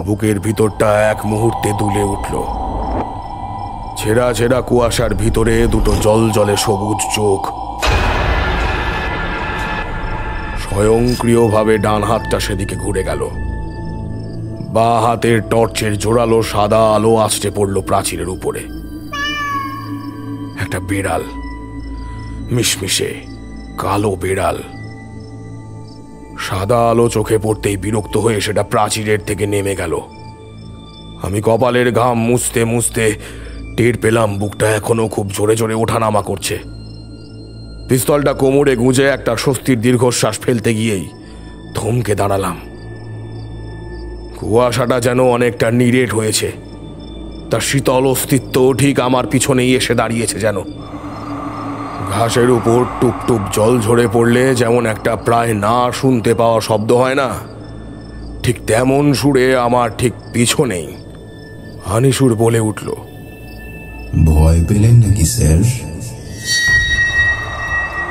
বুকের ভিতরটা এক মুহূর্তে দুলে উঠল। ছেঁড়া ছেঁড়া কুয়াশার ভিতরে দুটো জলজলে সবুজ চোখ স্বয়ংক্রিয়ভাবে ডান হাতটা সেদিকে ঘুরে গেল। বাঁ হাতের টর্চের জোরালো সাদা আলো আছড়ে পড়ল প্রাচীরের উপরে। একটা বেড়াল, মিশমিশে কালো বেড়াল। সাদা আলো চোখে পড়তেই বিরক্ত হয়ে সেটা প্রাচীরের থেকে নেমে গেল। আমি কপালের ঘাম মুছতে মুছতে টের পেলাম বুকটা এখনো খুব জোরে জোরে ওঠানামা করছে। পিস্তলটা কোমরে গুঁজে একটা স্বস্তির দীর্ঘশ্বাস ফেলতে গিয়েই থমকে দাঁড়ালাম। কুয়াশাটা যেন অনেকটা নিরেট হয়েছে, তার শীতল অস্তিত্ব ঠিক আমার পিছনেই এসে দাঁড়িয়েছে। যেন ঘাসের উপর টুপটুপ জল ঝরে পড়লে যেমন একটা প্রায় না শুনতে পাওয়া শব্দ হয় না, ঠিক তেমন সুরে আমার ঠিক পিছনেই হানিসুর বলে উঠল, ভয় পেলেন নাকি স্যার?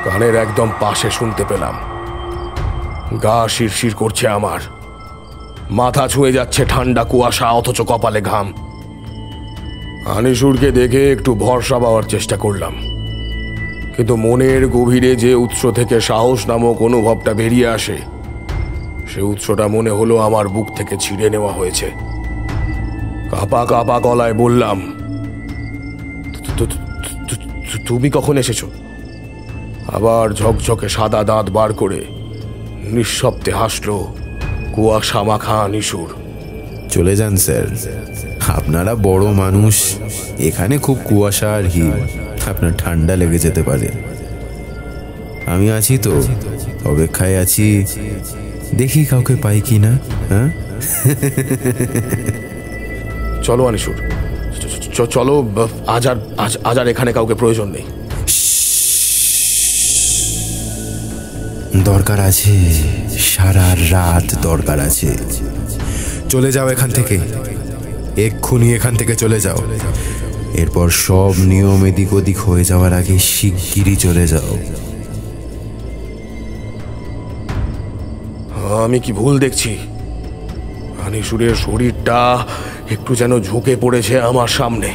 কানের একদম পাশে শুনতে পেলাম। গা শিরশির করছে আমার, মাথা ছুঁয়ে যাচ্ছে ঠান্ডা কুয়াশা, অথচ কপালে ঘাম। হানিসুরকে দেখে একটু ভরসা পাওয়ার চেষ্টা করলাম, কিন্তু মনের গভীরে যে উৎস থেকে সাহস নামক অনুভবটা বেরিয়ে আসে, সে উৎসটা মনে হলো আমার বুক থেকে ছিঁড়ে নেওয়া হয়েছে। কাঁপা কাঁপা গলায় বললাম, তুমি কখন এসেছো? আবার ঝকঝকে সাদা দাঁত বার করে নিঃশব্দে হাসলো কুয়াশা মাখা হানিসুর। চলে যান স্যার, আপনারা বড় মানুষ, এখানে খুব কুয়াশা আর হিম, আপনার ঠান্ডা লেগে যেতে পারে। আমি আছি তো, অপেক্ষায় আছি, দেখি কাউকে পাই কি না। হ্যাঁ চলো হানিসুর, চলো, আজ আর এখানে কাউকে প্রয়োজন নেই। দরকার আছে, সারা রাত দরকার আছে। চলে যাও এখান থেকে, এক্ষুনি এখান থেকে চলে যাও। এরপর সব নিয়ম এদিক ওদিক হয়ে যাওয়ার আগে শিগগিরই চলে যাও। আমি কি ভুল দেখছি? হানিসুরের শরীরটা একটু যেন ঝুঁকে পড়েছে আমার সামনে,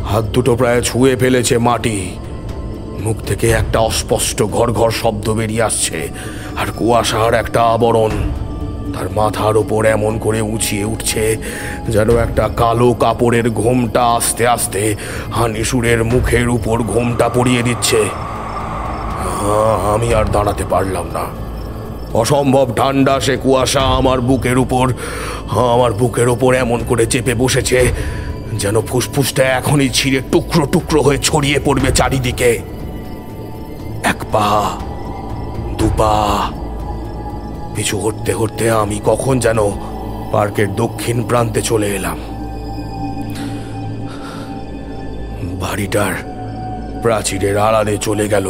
হাত দুটো প্রায় ছুঁয়ে ফেলেছে মাটি। মুখ থেকে একটা অস্পষ্ট ঘর ঘর শব্দ বেরিয়ে আসছে, আর কুয়াশার একটা আবরণ তার মাথার ওপর এমন করে উঁচিয়ে উঠছে যেন একটা কালো কাপড়ের ঘোমটা আস্তে আস্তে হানিসুরের মুখের উপর ঘোমটা পরিয়ে দিচ্ছে। আমি আর দাঁড়াতে পারলাম না। অসম্ভব ঠান্ডা সে কুয়াশা আমার বুকের ওপর এমন করে চেপে বসেছে যেন ফুসফুসটা এখনই ছিঁড়ে টুকরো টুকরো হয়ে ছড়িয়ে পড়বে চারিদিকে। এক পা, দু পা পিছু হটতে হটতে আমি কখন যেন পার্কের দক্ষিণ প্রান্তে চলে এলাম। বাড়িটার প্রাচীরের আড়ালে চলে গেল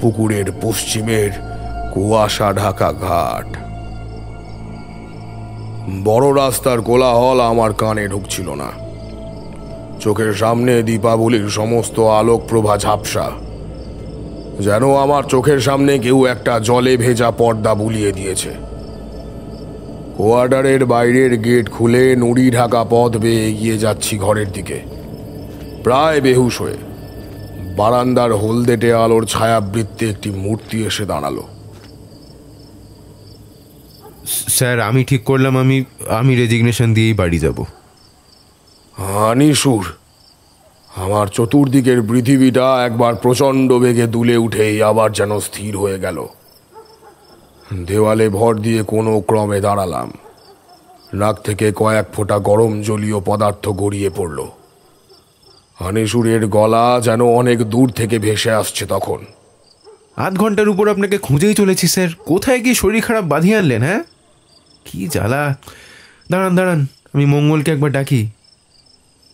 পুকুরের পশ্চিমের কুয়াশা ঢাকা ঘাট। বড় রাস্তার কোলাহল আমার কানে ঢুকছিল না। চোখের সামনে দীপাবলির সমস্ত আলোক প্রভা ঝাপসা, যেন আমার চোখের সামনে কেউ একটা জলে ভেজা পর্দা বুলিয়ে দিয়েছে। কোয়ার্টারের বাইরের গেট খুলে নুড়ি ঢাকা পথ বেয়ে এগিয়ে যাচ্ছি ঘরের দিকে, প্রায় বেহুশ হয়ে। বারান্দার হলদেটে আলোর ছায়াবৃত্তে একটি মূর্তি এসে দাঁড়ালো। স্যার, আমি ঠিক করলাম, আমি রেজিগনেশন দিয়েই বাড়ি যাব। হানিসুর! আমার চতুর্দিকের পৃথিবীটা একবার প্রচণ্ড বেগে দুলে উঠেই আবার যেন স্থির হয়ে গেল। দেওয়ালে ভর দিয়ে কোনো ক্রমে দাঁড়ালাম। নাক থেকে কয়েক ফোঁটা গরম জলীয় পদার্থ গড়িয়ে পড়ল। হানিসুরের গলা যেন অনেক দূর থেকে ভেসে আসছে তখন। আধ ঘন্টার উপর আপনাকে খুঁজেই চলেছি স্যার, কোথায় গিয়ে শরীর খারাপ বাঁধিয়ে আনলেন? হ্যাঁ, কি জ্বালা! দাঁড়ান, আমি মঙ্গলকে একবার ডাকি।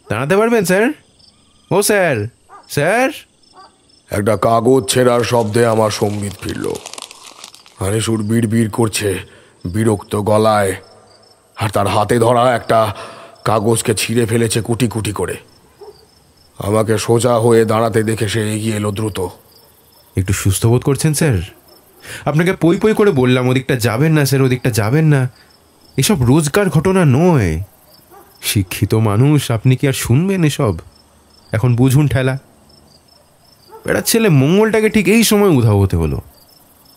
দাঁড়াতে পারবেন স্যার? ও স্যার, স্যার! একটা কাগজ ছেঁড়ার শব্দে আমার সম্বিত ফিরল। হানিসুর বিড় করছে বিরক্ত গলায়, আর তার হাতে ধরা একটা কাগজকে ছিঁড়ে ফেলেছে কুটি কুটি করে। আমাকে সোজা হয়ে দাঁড়াতে দেখে সে এগিয়ে এলো দ্রুত। একটু সুস্থ বোধ করছেন স্যার? আপনাকে পই পই করে বললাম ওদিকটা যাবেন না স্যার, ওদিকটা যাবেন না। এসব রোজকার ঘটনা নয়। শিক্ষিত মানুষ, আপনি কি আর শুনবেন এসব? এখন বুঝুন ঠেলা। বেড়ার ছেলে মঙ্গলটাকে ঠিক এই সময় উধাও হতে হলো।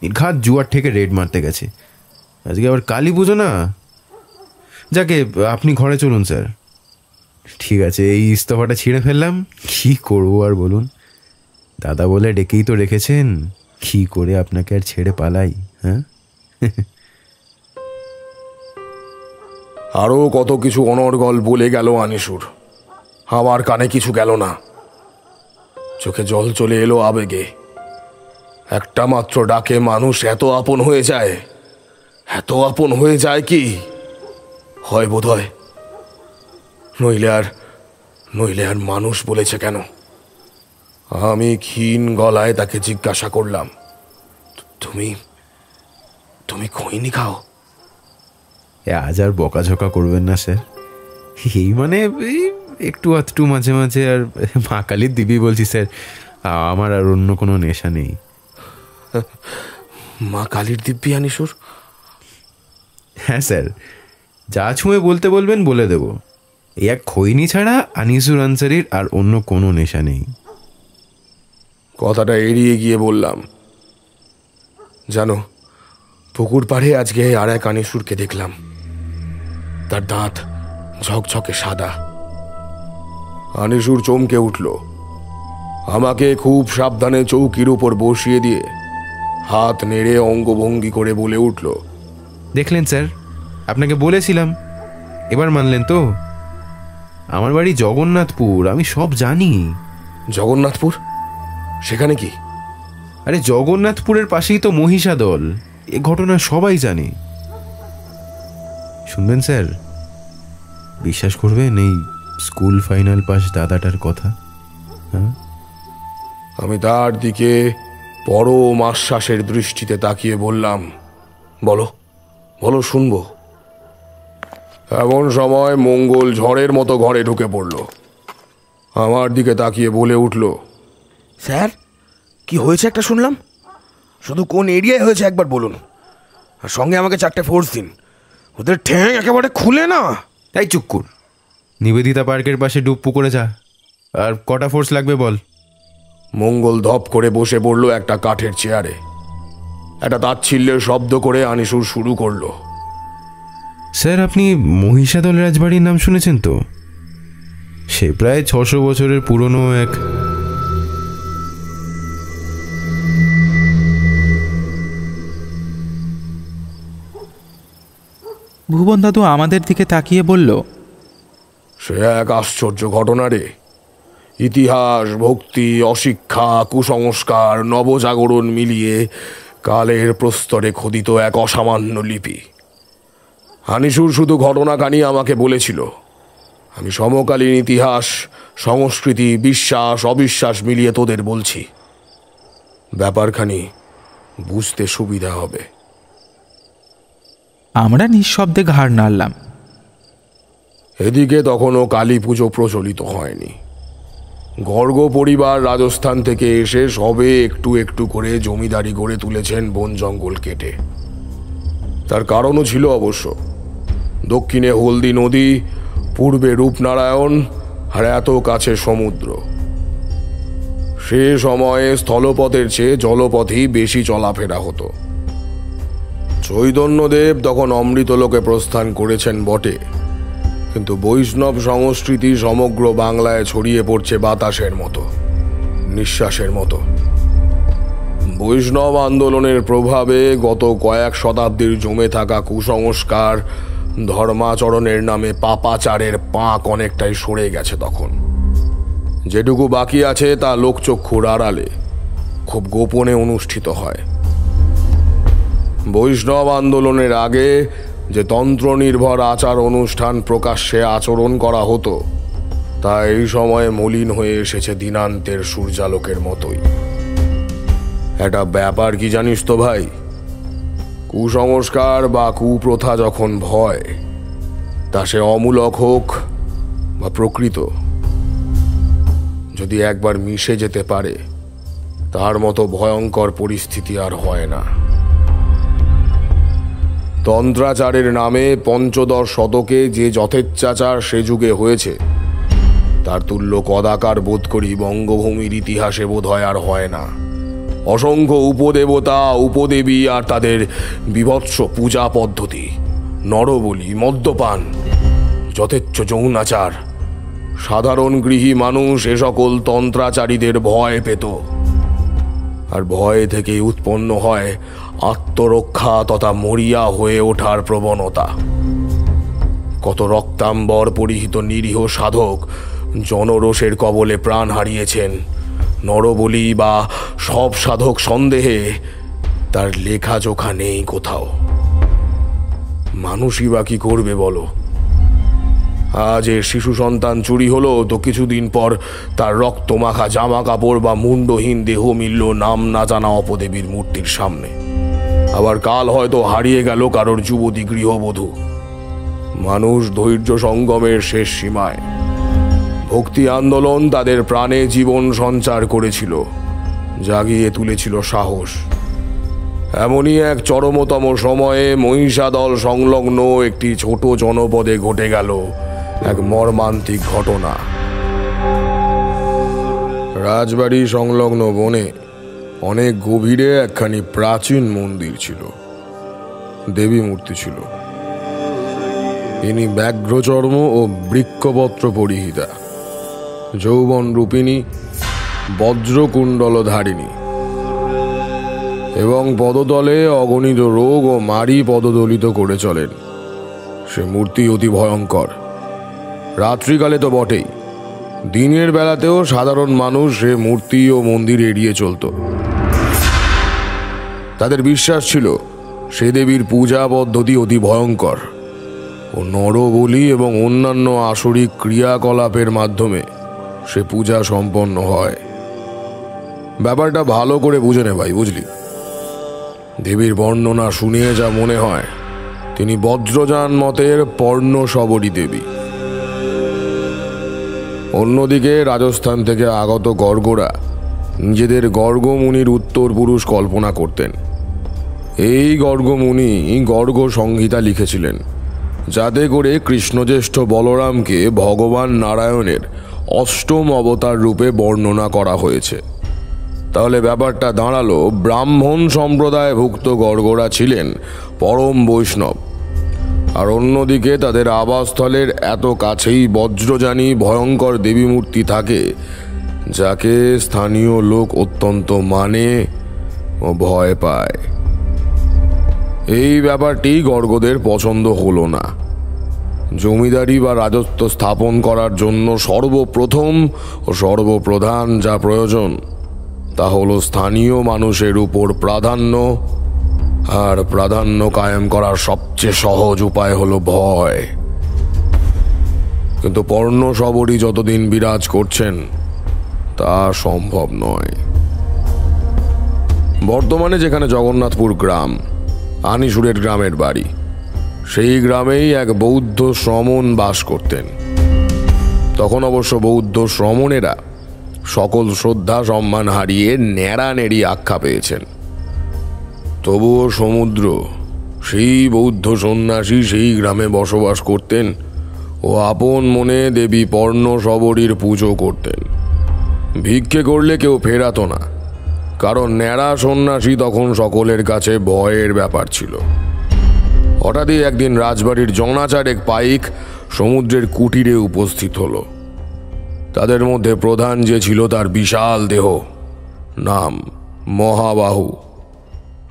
নির্ঘাত জুয়ার থেকে রেড মারতে গেছে। আজকে আবার কালী পুজো না। যাকে, আপনি ঘরে চলুন স্যার। ঠিক আছে, এই ইস্তফাটা ছিঁড়ে ফেললাম, কি করবো আর বলুন। দাদা বলে ডেকেই তো রেখেছেন, কি করে আপনাকে আর ছেড়ে পালাই। হ্যাঁ, আরও কত কিছু অনর্গল বলে গেল আনিসুর, আমার কানে কিছু গেল না। চোখে জল চলে এলো আবেগে। একটা মাত্র ডাকে মানুষ এত আপন হয়ে যায়, এত আপন হয়ে যায় কি হয় বোধ হয়। নইলে আর মানুষ বলেছে কেন? আমি ক্ষীণ গলায় তাকে জিজ্ঞাসা করলাম, তুমি তুমি খৈনি খাও? আজ আর বকাঝকা করবেন না স্যার। এই মানে একটু আধটু মাঝে মাঝে। আর মা কালীর দিবি বলছি স্যার, আমার আর অন্য কোনো নেশা নেই। মা কালীর দিব্যি আনিসুর? হ্যাঁ স্যার, যা ছুঁয়ে বলতে বলবেন বলে দেব। এই এক খৈনি ছাড়া আনিসুর আনসারির আর অন্য কোনো নেশা নেই। কথাটা এড়িয়ে গিয়ে বললাম, জানো, পুকুর পাড়ে আজকে আর এক আনিসুরকে দেখলাম। তার দাঁত ঝকঝকে সাদা। আনিসুর চমকে উঠল, আমাকে খুব সাবধানে চৌকির উপর বসিয়ে দিয়ে হাত নেড়ে অঙ্গভঙ্গি করে বলে উঠল, দেখলেন স্যার, আপনাকে বলেছিলাম, এবার মানলেন তো? আমার বাড়ি জগন্নাথপুর, আমি সব জানি। জগন্নাথপুর? সেখানে কি? আরে জগন্নাথপুরের পাশেই তো মহিষাদল। এ ঘটনা সবাই জানে। শুনবেন স্যার, বিশ্বাস করবেন এই স্কুল ফাইনাল পাস দাদাটার কথা? হ্যাঁ, আমি তার দিকে পরম আশ্বাসের দৃষ্টিতে তাকিয়ে বললাম, বলো বলো, শুনবো। এমন সময় মঙ্গল ঝড়ের মতো ঘরে ঢুকে পড়ল। আমার দিকে তাকিয়ে বলে উঠল, স্যার, কি হয়েছে একটা শুনলাম, শুধু কোন এরিয়ায় হয়েছে একবার বলুন, আর সঙ্গে আমাকে 4টে ফোর্স দিন। ওদের ঠ্যাং একেবারে খুলে না। তাই চুক্কুর, নিবেদিতা পার্কের পাশে ডুব পুকুরে যা। আর কটা ফোর্স লাগবে বল। মঙ্গল ধপ করে বসে পড়ল একটা কাঠের চেয়ারে। একটা তাচ্ছিল্যের শব্দ করে আনিসুর শুরু করলো, স্যার, আপনি মহিষাদল রাজবাড়ির নাম শুনেছেন তো? সে প্রায় 600 বছরের পুরনো এক। ভুবন দাদু আমাদের দিকে তাকিয়ে বলল, সে এক আশ্চর্য ঘটনা রে। ইতিহাস, ভক্তি, অশিক্ষা, কুসংস্কার, নবজাগরণ মিলিয়ে কালের প্রস্তরে খোদিত এক অসামান্য লিপি। আনিসুর শুধু ঘটনা কানি আমাকে বলেছিল, আমি সমকালীন ইতিহাস, সংস্কৃতি, বিশ্বাস, অবিশ্বাস মিলিয়ে তোদের বলছি। ব্যাপারখানি বুঝতে সুবিধা হবে। আমরা নিঃশব্দে ঘাড় নাড়লাম। এদিকে তখনও কালী পুজো প্রচলিত হয়নি। গর্গ পরিবার রাজস্থান থেকে এসে সবে একটু একটু করে জমিদারি গড়ে তুলেছেন বন জঙ্গল কেটে। তার কারণও ছিল অবশ্য। দক্ষিণে হলদি নদী, পূর্বে রূপনারায়ণ, আর এত কাছে সমুদ্র। সে সময়ে স্থলপথের চেয়ে জলপথেই বেশি চলাফেরা হতো। চৈতন্যদেব তখন অমৃতলোকে প্রস্থান করেছেন বটে, কিন্তু বৈষ্ণব সংস্কৃতি সমগ্র বাংলায় ছড়িয়ে পড়ছে বাতাসের মতো, নিঃশ্বাসের মতো। বৈষ্ণব আন্দোলনের প্রভাবে গত কয়েক শতাব্দীর জমে থাকা কুসংস্কার, ধর্মাচরণের নামে পাপাচারের পাঁক অনেকটাই সরে গেছে। তখন যেটুকু বাকি আছে তা লোকচক্ষুর আড়ালে খুব গোপনে অনুষ্ঠিত হয়। বৈষ্ণব আন্দোলনের আগে যে তন্ত্র নির্ভর আচার অনুষ্ঠান প্রকাশ্যে আচরণ করা হতো, তা এই সময়ে মলিন হয়ে এসেছে দিনান্তের সূর্যালোকের মতোই। একটা ব্যাপার কি জানিস তো ভাই, কুসংস্কার বা কুপ্রথা যখন ভয়, তা সে অমূলক হোক বা প্রকৃত, যদি একবার মিশে যেতে পারে, তার মতো ভয়ঙ্কর পরিস্থিতি আর হয় না। তন্ত্রাচারের নামে পঞ্চদশ শতকে যে যথেচ্ছাচার সে যুগে হয়েছে, তার তুল্য কদাকার বোধ করি বঙ্গভূমির ইতিহাসে বোধ হয় আর হয় না। অসংখ্য উপদেবতা, উপদেবী আর তাদের বিভৎস পূজা পদ্ধতি, নরবলি, মদ্যপান, যথেচ্ছ যৌনাচার। সাধারণ গৃহী মানুষ এ সকল তন্ত্রাচারীদের ভয় পেত, আর ভয় থেকে উৎপন্ন হয় আত্মরক্ষা তথা মরিয়া হয়ে ওঠার প্রবণতা। কত রক্তাম্বর পরিহিত নিরীহ সাধক জনরোষের কবলে প্রাণ হারিয়েছেন। নরবলি বা সব সাধক সন্দেহে তার লেখাজোখা নেই কোথাও। মানুষই বা কি করবে বলো? আজ এর শিশু সন্তান চুরি হলো তো কিছুদিন পর তার রক্তমাখা জামা কাপড় বা মুন্ডহীন দেহ মিলল নাম না জানা অপদেবীর মূর্তির সামনে। আবার কাল হয়তো হারিয়ে গেল কারোর যুবতী গৃহবধূ। মানুষ ধৈর্য সঙ্গমের শেষ সীমায়। ভক্তি আন্দোলন তাদের প্রাণে জীবন সঞ্চার করেছিল, জাগিয়ে তুলেছিল সাহস। এমনই এক চরমতম সময়ে মহিষাদল সংলগ্ন একটি ছোট জনপদে ঘটে গেল এক মর্মান্তিক ঘটনা। রাজবাড়ি সংলগ্ন বনে অনেক গভীরে একখানি প্রাচীন মন্দির ছিল। দেবী মূর্তি ছিল। ইনি ব্যাঘ্রচর্ম ও বৃক্ষপত্র পরিহিতা, যৌবন রূপিণী, বজ্রকুণ্ডল ধারিণী এবং পদতলে অগণিত রোগ ও মারি পদদলিত করে চলেন। সে মূর্তি অতি ভয়ঙ্কর। রাত্রিকালে তো বটেই, দিনের বেলাতেও সাধারণ মানুষ সে মূর্তি ও মন্দির এড়িয়ে চলত। তাদের বিশ্বাস ছিল সে দেবীর পূজা পদ্ধতি অতি ভয়ঙ্কর ও নরবলি এবং অন্যান্য আসরিক ক্রিয়াকলাপের মাধ্যমে সে পূজা সম্পন্ন হয়। ব্যাপারটা ভালো করে বুঝে নে ভাই, বুঝলি? দেবীর বর্ণনা শুনিয়ে যা মনে হয় তিনি বজ্রযান মতের পর্ণশবরী দেবী। অন্যদিকে রাজস্থান থেকে আগত গর্গরা নিজেদের গর্গমুনির উত্তর পুরুষ কল্পনা করতেন। এই গর্গমুনি গর্গ সংহিতা লিখেছিলেন, যাতে করে কৃষ্ণজ্যেষ্ঠ বলরামকে ভগবান নারায়ণের অষ্টম অবতার রূপে বর্ণনা করা হয়েছে। তাহলে ব্যাপারটা দাঁড়ালো, ব্রাহ্মণ সম্প্রদায়ভুক্ত গর্গরা ছিলেন পরম বৈষ্ণব, আর অন্যদিকে তাদের আবাসস্থলের এত কাছেই বজ্রযানী ভয়ঙ্কর দেবী মূর্তি থাকে, যাকে স্থানীয় লোক অত্যন্ত মানে ও ভয় পায়। এই ব্যাপারটি গর্গদের পছন্দ হলো না। জমিদারি বা রাজত্ব স্থাপন করার জন্য সর্বপ্রথম ও সর্বপ্রধান যা প্রয়োজন তা হলো স্থানীয় মানুষের উপর প্রাধান্য, আর প্রাধান্য কায়েম করার সবচেয়ে সহজ উপায় হলো ভয়। কিন্তু পর্ণশবরী যতদিন বিরাজ করছেন তা সম্ভব নয়। বর্তমানে যেখানে জগন্নাথপুর গ্রাম, আনিসুরের গ্রামের বাড়ি, সেই গ্রামেই এক বৌদ্ধ শ্রমণ বাস করতেন। তখন অবশ্য বৌদ্ধ শ্রমণেরা সকল শ্রদ্ধা সম্মান হারিয়ে ন্যাড়ানেড়ি আখ্যা পেয়েছেন। তবুও সমুদ্র, সেই বৌদ্ধ সন্ন্যাসী, সেই গ্রামে বসবাস করতেন ও আপন মনে দেবী পর্ণশবরীর পুজো করতেন। ভিক্ষে করলে কেউ ফেরাতো না, কারণ ন্যাড়া সন্ন্যাসী তখন সকলের কাছে ভয়ের ব্যাপার ছিল। হঠাৎই একদিন রাজবাড়ির জনাচারেক পাইক সমুদ্রের কুটিরে উপস্থিত হলো। তাদের মধ্যে প্রধান যে ছিল তার বিশাল দেহ, নাম মহাবাহু।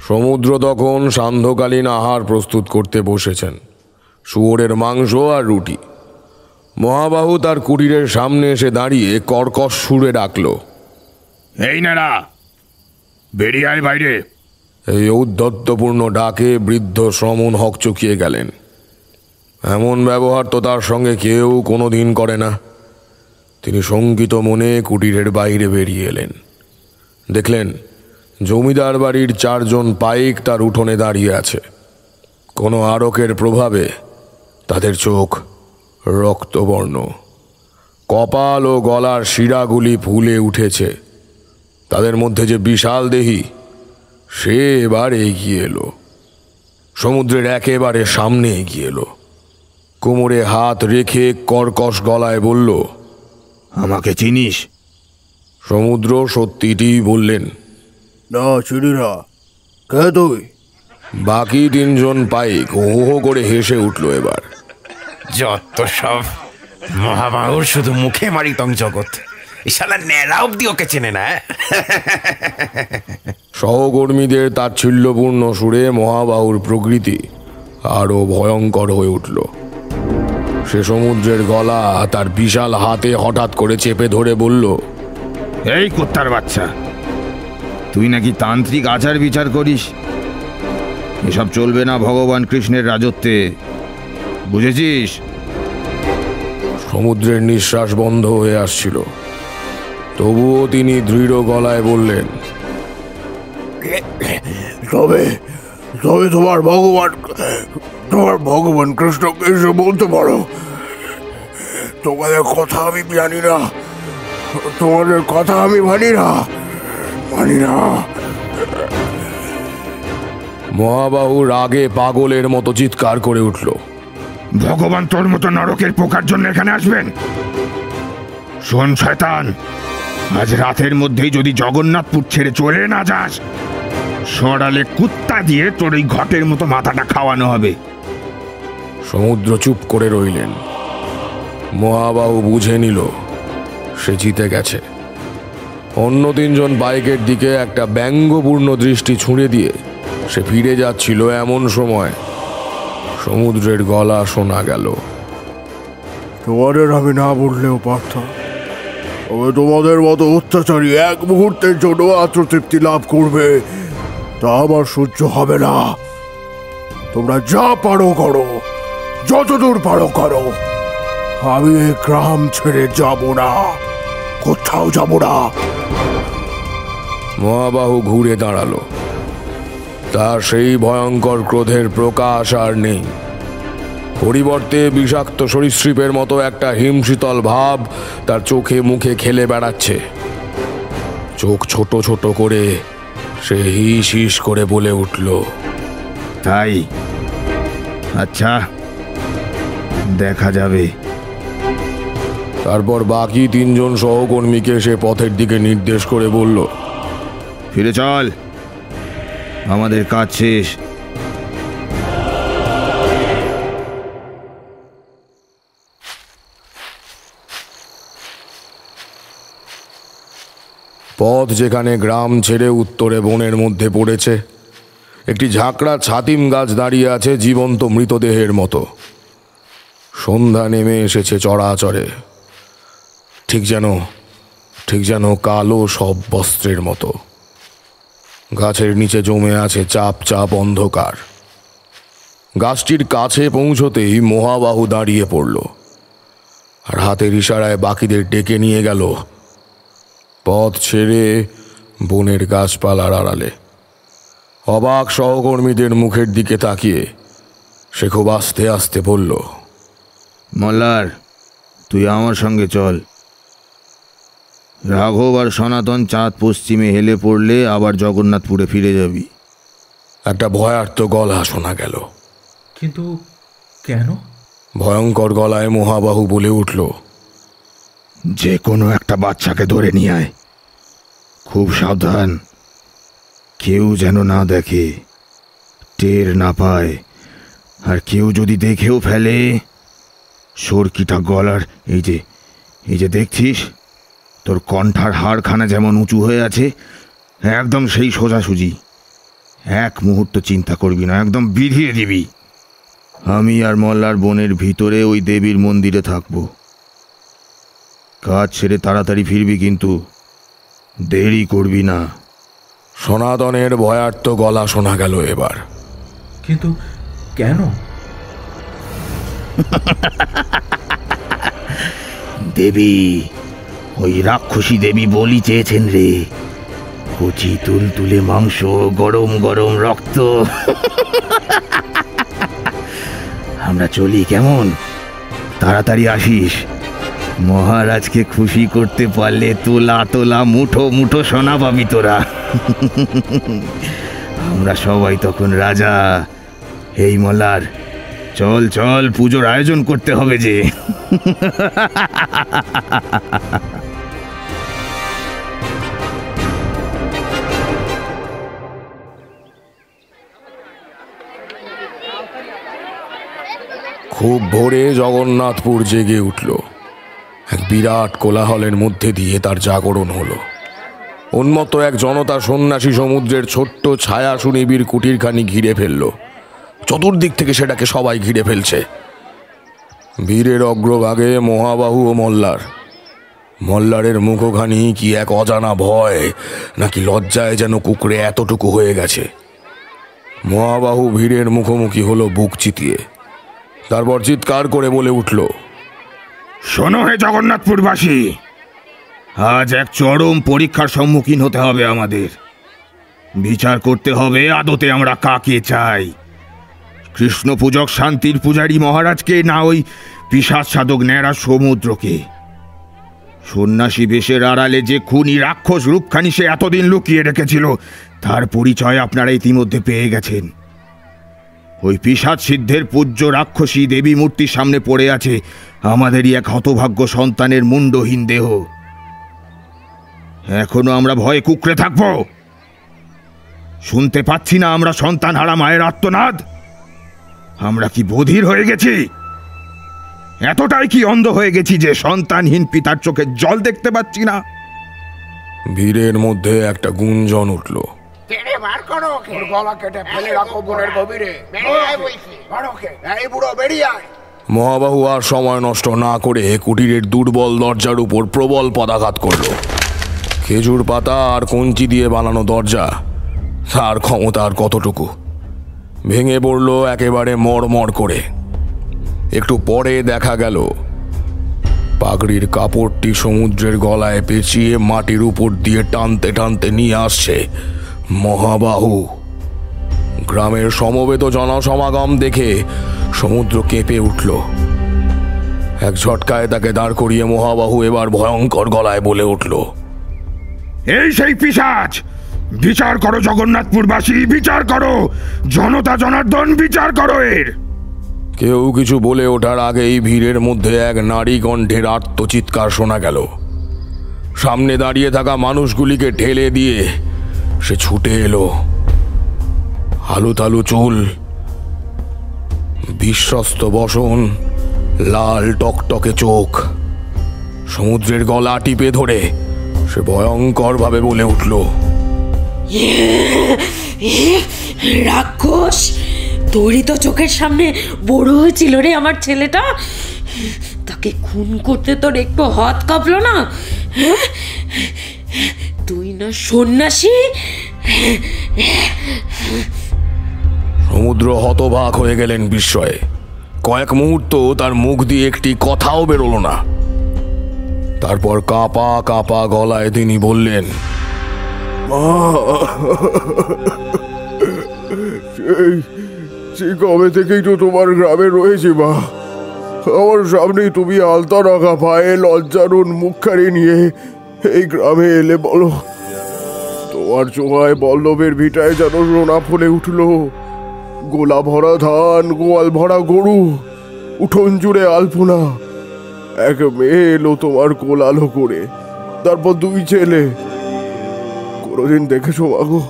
সমুদ্র তখন সান্ধ্যকালীন আহার প্রস্তুত করতে বসেছেন, শুয়োরের মাংস আর রুটি। মহাবাহু তার কুটিরের সামনে এসে দাঁড়িয়ে কর্কশ সুরে ডাকল, এই না, বেরিয়ে আয় বাইরে। এই ঔদ্ধত্যপূর্ণ ডাকে বৃদ্ধ শ্রমণ হকচকিয়ে গেলেন। এমন ব্যবহার তো তার সঙ্গে কেউ কোনোদিন করে না। তিনি শঙ্কিত মনে কুটিরের বাইরে বেরিয়ে এলেন। দেখলেন জমিদার বাড়ির 4 জন পাইক তার উঠোনে দাঁড়িয়ে আছে। কোনো আরকের প্রভাবে তাদের চোখ রক্তবর্ণ, কপাল ও গলার শিরাগুলি ফুলে উঠেছে। তাদের মধ্যে যে বিশাল দেহী, সে এবার এগিয়ে এলো, সমুদ্রের একেবারে সামনে এগিয়ে এলো। কোমরে হাত রেখে কর্কশ গলায় বলল, আমাকে চিনিস? সমুদ্র সত্যিটি বললেন, না চিনি না, কে তুই? বাকি তিনজন পাইক হো হো করে হেসে উঠল এবার। যত সব মহাবাহুর শুধু মুখে মারিতং জগৎ, ইশালা নেড়া অব্দি ওকে চেনে না। সহকর্মীদের তাচ্ছিল্যপূর্ণ সুরে মহাবাহুর প্রকৃতি আরো ভয়ঙ্কর হয়ে উঠল। সে সমুদ্রের গলা তার বিশাল হাতে হঠাৎ করে চেপে ধরে বলল, এই কুত্তার বাচ্চা, তুই নাকি তান্ত্রিক আচার বিচার করিস? এসব চলবে না ভগবান কৃষ্ণের রাজত্বে, বুঝেছিস? সমুদ্রের নিঃশ্বাস বন্ধ হয়ে আসছিল, তবুও তিনি দৃঢ় গলায় বললেন, তবে তবে তোমার ভগবান কৃষ্ণকে এসে বলতে পারো, তোমাদের কথা আমি জানি না, তোমাদের কথা আমি মানি না। মহাবাহু রাগে পাগলের মতো চিৎকার করে উঠল, ভগবান তোর মতো নরকের পোকার জন্য এখানে আসবেন? শোন শয়তান, আজ রাতের মধ্যেই যদি জগন্নাথপুর ছেড়ে চলে না যাস, সরালে কুত্তা দিয়ে তোর এই ঘটের মতো মাথাটা খাওয়ানো হবে। সমুদ্র চুপ করে রইলেন। মহাবাহু বুঝে নিল সে জিতে গেছে। অন্য তিনজন বাইকের দিকে একটা ব্যঙ্গপূর্ণ দৃষ্টি ছুঁড়ে দিয়ে সে ফিরে যাচ্ছিল, এমন সময় সমুদ্রের গলা শোনা গেল, তোমাদের আমি না বললেও পারতাম, তবে তোমাদের মতো অত্যাচারী এক মুহূর্তের জন্য আত্মতৃপ্তি লাভ করবে তা আমার সহ্য হবে না। তোমরা যা পারো করো, যতদূর পারো করো, আমি এই গ্রাম ছেড়ে যাব না, কোথাও যাব না। মহাবাহু ঘুরে দাঁড়ালো, তার সেই ভয়ঙ্কর ক্রোধের প্রকাশ আর নেই। পরিবর্তে বিষাক্ত সরীসৃপের মতো একটা হিমশীতল ভাব তার চোখে মুখে খেলে বেড়াচ্ছে। চোখ ছোট ছোট করে সে হিস হিস করে বলে উঠল, তাই? আচ্ছা, দেখা যাবে। তারপর বাকি তিনজন সহকর্মীকে সে পথের দিকে নির্দেশ করে বলল, ফিরে চল, আমাদের কাজ শেষ। পথ যেখানে গ্রাম ছেড়ে উত্তরে বনের মধ্যে পড়েছে, একটি ঝাঁকড়া ছাতিম গাছ দাঁড়িয়ে আছে জীবন্ত মৃতদেহের মতো। সন্ধ্যা নেমে এসেছে চরাচরে, ঠিক যেন কালো সব বস্ত্রের মতো। গাছের নিচে জমে আছে চাপ চাপ অন্ধকার। গাছটির কাছে পৌঁছতেই মহাবাহু দাঁড়িয়ে পড়ল আর হাতের ইশারায় বাকিদের ডেকে নিয়ে গেল পথ ছেড়ে বনের গাছপালার আড়ালে। অবাক সহকর্মীদের মুখের দিকে তাকিয়ে সে খুব আস্তে আস্তে বলল, মল্লার, তুই আমার সঙ্গে চল। রাঘব আর সনাতন চাঁদ পশ্চিমে হেলে পড়লে আবার জগন্নাথপুরে ফিরে যাবি। একটা ভয়ার্ত গলা শোনা গেল। কিন্তু কেন? ভয়ঙ্কর গলায় মহাবাহু বলে উঠল, যে কোনো একটা বাচ্চাকে ধরে নিয়ে আয়, খুব সাবধান, কেউ যেন না দেখে, টের না পায়, আর কেউ যদি দেখেও ফেলে, সরকিটা গলার এই যে দেখছিস, তোর কণ্ঠার হাড়খানা যেমন উঁচু হয়ে আছে, একদম সেই সোজাসুজি। এক মুহূর্ত চিন্তা করবি না, একদম বিধিয়ে দিবি। আমি আর মল্লার বনের ভিতরে ওই দেবীর মন্দিরে থাকবো। কাজ ছেড়ে তাড়াতাড়ি ফিরবি, কিন্তু দেরি করবি না। সনাতনের ভয়ার্ত গলা শোনা গেল এবার। কিন্তু কেন? দেবী, ওই রাক্ষসী দেবী বলি চেয়েছেন রে। কচি তুলতুলে মাংস, গরম গরম রক্ত। আমরা চলি কেমন? তাড়াতাড়ি আসিস। মহারাজকে খুশি করতে পারলে তোলা তোলা মুঠো মুঠো সোনা পাবি তোরা। আমরা সবাই তখন রাজা। এই মল্লার, চল চল, পুজোর আয়োজন করতে হবে যে। খুব ভোরে জগন্নাথপুর জেগে উঠল। এক বিরাট কোলাহলের মধ্যে দিয়ে তার জাগরণ হলো। উন্মত্ত এক জনতা সন্ন্যাসী সমুদ্রের ছোট্ট ছায়া সুনিবিড় কুটিরখানি ঘিরে ফেলল। চতুর্দিক থেকে সেটাকে সবাই ঘিরে ফেলছে। বীরের অগ্রভাগে মহাবাহু ও মল্লারের মুখখানি কি এক অজানা ভয় নাকি লজ্জায় যেন কুকড়ে এতটুকু হয়ে গেছে। মহাবাহু ভিড়ের মুখোমুখি হলো বুক চিতিয়ে। তারপর চিৎকার করে বলে উঠল, শোনো হে জগন্নাথপুরবাসী, আজ এক চরম পরীক্ষার সম্মুখীন হতে হবে আমাদের। বিচার করতে হবে আদতে আমরা কাকে চাই, কৃষ্ণ পূজক শান্তির পূজারী মহারাজকে না ওই পিশাচ সাধক ন্যাড়া সমুদ্রকে। সন্ন্যাসী বেশের আড়ালে যে খুনি রাক্ষস রূপখানি সে এতদিন লুকিয়ে রেখেছিল তার পরিচয় আপনারা ইতিমধ্যে পেয়ে গেছেন। ওই পিশাচ সিদ্ধের পূজ্য রাক্ষসী দেবী মূর্তির সামনে পড়ে আছে আমাদেরই এক হতভাগ্য সন্তানের মুন্ডহীন দেহ। এখনো আমরা ভয়ে কুকড়ে থাকব? শুনতে পাচ্ছি না আমরা সন্তান হারা মায়ের আর্তনাদ? আমরা কি বধির হয়ে গেছি? এতটাই কি অন্ধ হয়ে গেছি যে সন্তানহীন পিতার চোখে জল দেখতে পাচ্ছি না? ভিড়ের মধ্যে একটা গুঞ্জন উঠল। মহাবাহু আর সময় নষ্ট না করে কুটিরের দুর্বল দরজার উপর প্রবল পদাঘাত করল। খেজুর পাতা আর কঞ্চি দিয়ে বানানো দরজা, তার ক্ষমতা আর কতটুকু? ভেঙে পড়ল একেবারে মড়মড় করে। একটু পরে দেখা গেল পাগড়ির কাপড়টি সমুদ্রের গলায় পেঁচিয়ে মাটির উপর দিয়ে টানতে টানতে নিয়ে আসছে মহাবাহু। গ্রামের সমবেত জনসমাগম দেখে সমুদ্র কেঁপে উঠল। এক ঝটকায় তাকে দাঁড় করিয়ে মহাবাহু এবার ভয়ঙ্কর গলায় বলে উঠল, এই সেই পিশাচ! বিচার করো জগন্নাথপুরবাসী, বিচার করো! জনতা জনার্দন, বিচার করো এর! কেউ কিছু বলে ওঠার আগেই ভিড়ের মধ্যে এক নারী কণ্ঠের আর্তচিৎকার শোনা গেল। সামনে দাঁড়িয়ে থাকা মানুষগুলিকে ঠেলে দিয়ে সে ছুটে এলো। আলুতালু চুল, বিশ্বস্ত বসন, লাল টকটকে চোখ। সমুদ্রের গলা টিপে ধরে সে ভয়ঙ্কর ভাবে বলে উঠল, রাক্ষস! তোরই তো চোখের সামনে বড় হয়েছিল রে আমার ছেলেটা। তাকে খুন করতে তোর একটু হাত কাঁপলো না? তুই না সন্ন্যাসী? সমুদ্র হতবাক হয়ে গেলেন বিস্ময়ে। কয়েক মুহূর্ত তার মুখ দিয়ে একটি কথাও বেরোলো না। তারপর কাঁপা কাঁপা গলায় তিনি বললেন, সেই কবে থেকেই তো তোমার গ্রামে রয়েছে মা। আমার সামনেই তুমি আলতা রাখা পায়ে লজ্জারুণ মুখখানি নিয়ে এই গ্রামে এলে বলো? তোমার চোখায় বল্লভের ভিটায় যেন সোনা ফুলে উঠলো। গোলা ভরা ধান, গোয়াল ভরা গরু, উঠোন জুড়ে আলপনা। এক মেয়ে এলো তোমার কোলালো করে, তারপর দুই ছেলে। কোনোদিন দেখেছো মাগো?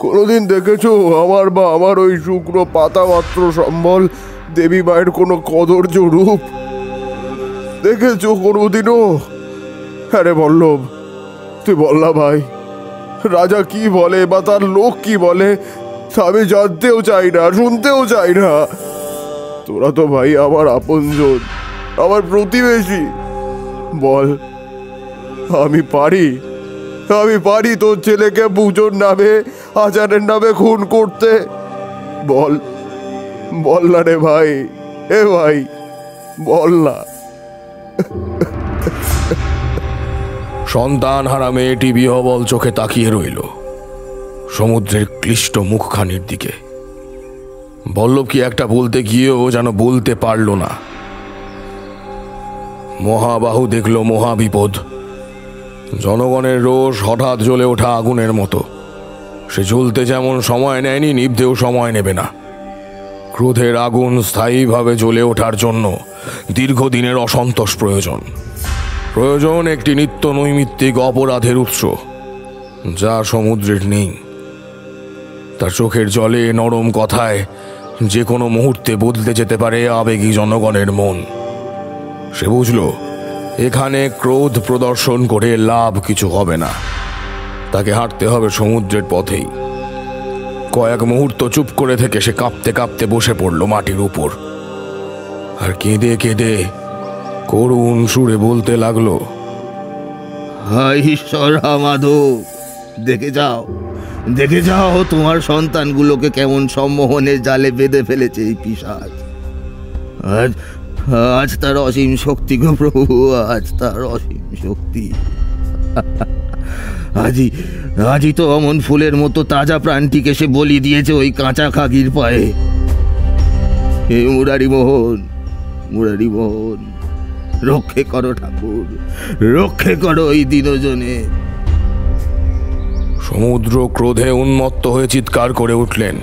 কোনোদিন দেখেছো আমার বা আমার ওই শুকনো পাতা মাত্র সম্বল দেবী মায়ের কোনো কদর্য রূপ দেখেছো কোনোদিনও? আরে বল্লভ, তুই বললা ভাই, রাজা কি বলে বা তার লোক কি বলে আমি জানতেও চাই না, শুনতেও চাই না। তোরা তো ভাই আমার আপনজন, আমার প্রতিবেশী। বল, আমি পারি তোর ছেলেকে পুজোর নামে, আচারের নামে খুন করতে? বল না রে ভাই, এ ভাই বল না। সন্তান হারা মেয়েটি বিহবল চোখে তাকিয়ে রইল সমুদ্রের ক্লিষ্ট মুখখানির দিকে। বল্লভ কি একটা বলতে গিয়েও যেন বলতে পারল না। মহাবাহু দেখল মহাবিপদ। জনগণের রোষ হঠাৎ জ্বলে ওঠা আগুনের মতো। সে জ্বলতে যেমন সময় নেয়নি, নিভতেও সময় নেবে না। ক্রোধের আগুন স্থায়ীভাবে জ্বলে ওঠার জন্য দীর্ঘদিনের অসন্তোষ প্রয়োজন একটি নিত্য নৈমিত্তিক অপরাধের উৎস, যা সমুদ্রের নেই। তার চোখের জলে, নরম কথায় যে কোনো মুহূর্তে বদলে যেতে পারে আবেগী জনগণের মন। সে বুঝল এখানে ক্রোধ প্রদর্শন করে লাভ কিছু হবে না, তাকে হাঁটতে হবে সমুদ্রের পথেই। কয়েক মুহূর্ত চুপ করে থেকে সে কাঁপতে কাঁপতে বসে পড়ল মাটির উপর, আর কেঁদে কেঁদে করুণ সুরে বলতে লাগলো, হায় ঈশ্বর, মাধব, দেখে যাও তোমার সন্তানগুলোকে কেমন সম্মোহনের জালে বেঁধে ফেলেছে এই পিশাচ। আজ তার অসীম শক্তি গো প্রভু, আজ তার অসীম শক্তি। আজই তো অমন ফুলের মতো তাজা প্রাণটিকে সে বলি দিয়েছে ওই কাঁচা খাগির পায়ে। হে মুরারি মোহন, রক্ষে করো ঠাকুর, রক্ষে করো ওই দিনজনে। সমুদ্র ক্রোধে উন্মত্ত হয়ে চিৎকার করে উঠলেন,